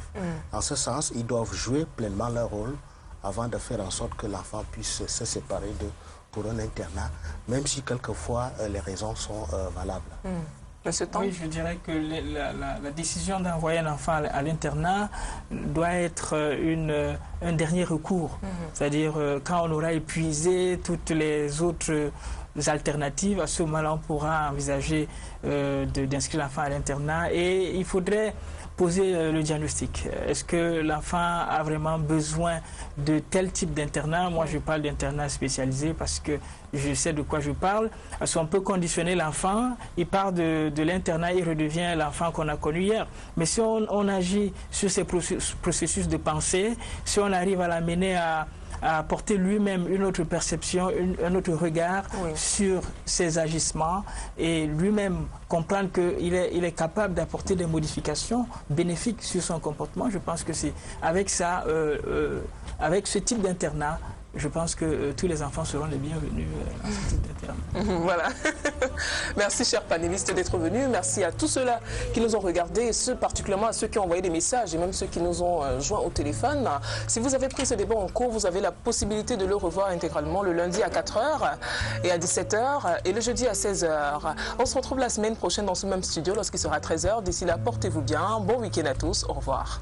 En ce sens, ils doivent jouer pleinement leur rôle avant de faire en sorte que l'enfant puisse se séparer pour un internat, même si quelquefois les raisons sont valables. Oui, je dirais que la décision d'envoyer un enfant à l'internat doit être un dernier recours. C'est-à-dire quand on aura épuisé toutes les autres alternatives, à ce moment-là, on pourra envisager d'inscrire l'enfant à l'internat. Et il faudrait poser le diagnostic. Est-ce que l'enfant a vraiment besoin de tel type d'internat? Moi, je parle d'internat spécialisé parce que je sais de quoi je parle. Parce qu'on peut conditionner l'enfant, il part de l'internat, il redevient l'enfant qu'on a connu hier. Mais si on agit sur ces processus de pensée, si on arrive à l'amener à apporter lui-même une autre perception, un autre regard sur ses agissements et lui-même comprendre qu'il est capable d'apporter des modifications bénéfiques sur son comportement. Je pense que c'est avec ça, avec ce type d'internat, je pense que tous les enfants seront les bienvenus à ce type d'internat. Voilà. Merci, chers panélistes, d'être venus. Merci à tous ceux-là qui nous ont regardés, et particulièrement à ceux qui ont envoyé des messages et même ceux qui nous ont joints au téléphone. Si vous avez pris ce débat en cours, vous avez la possibilité de le revoir intégralement le lundi à 4h et à 17h et le jeudi à 16h. On se retrouve la semaine prochaine dans ce même studio lorsqu'il sera 13h. D'ici là, portez-vous bien. Bon week-end à tous. Au revoir.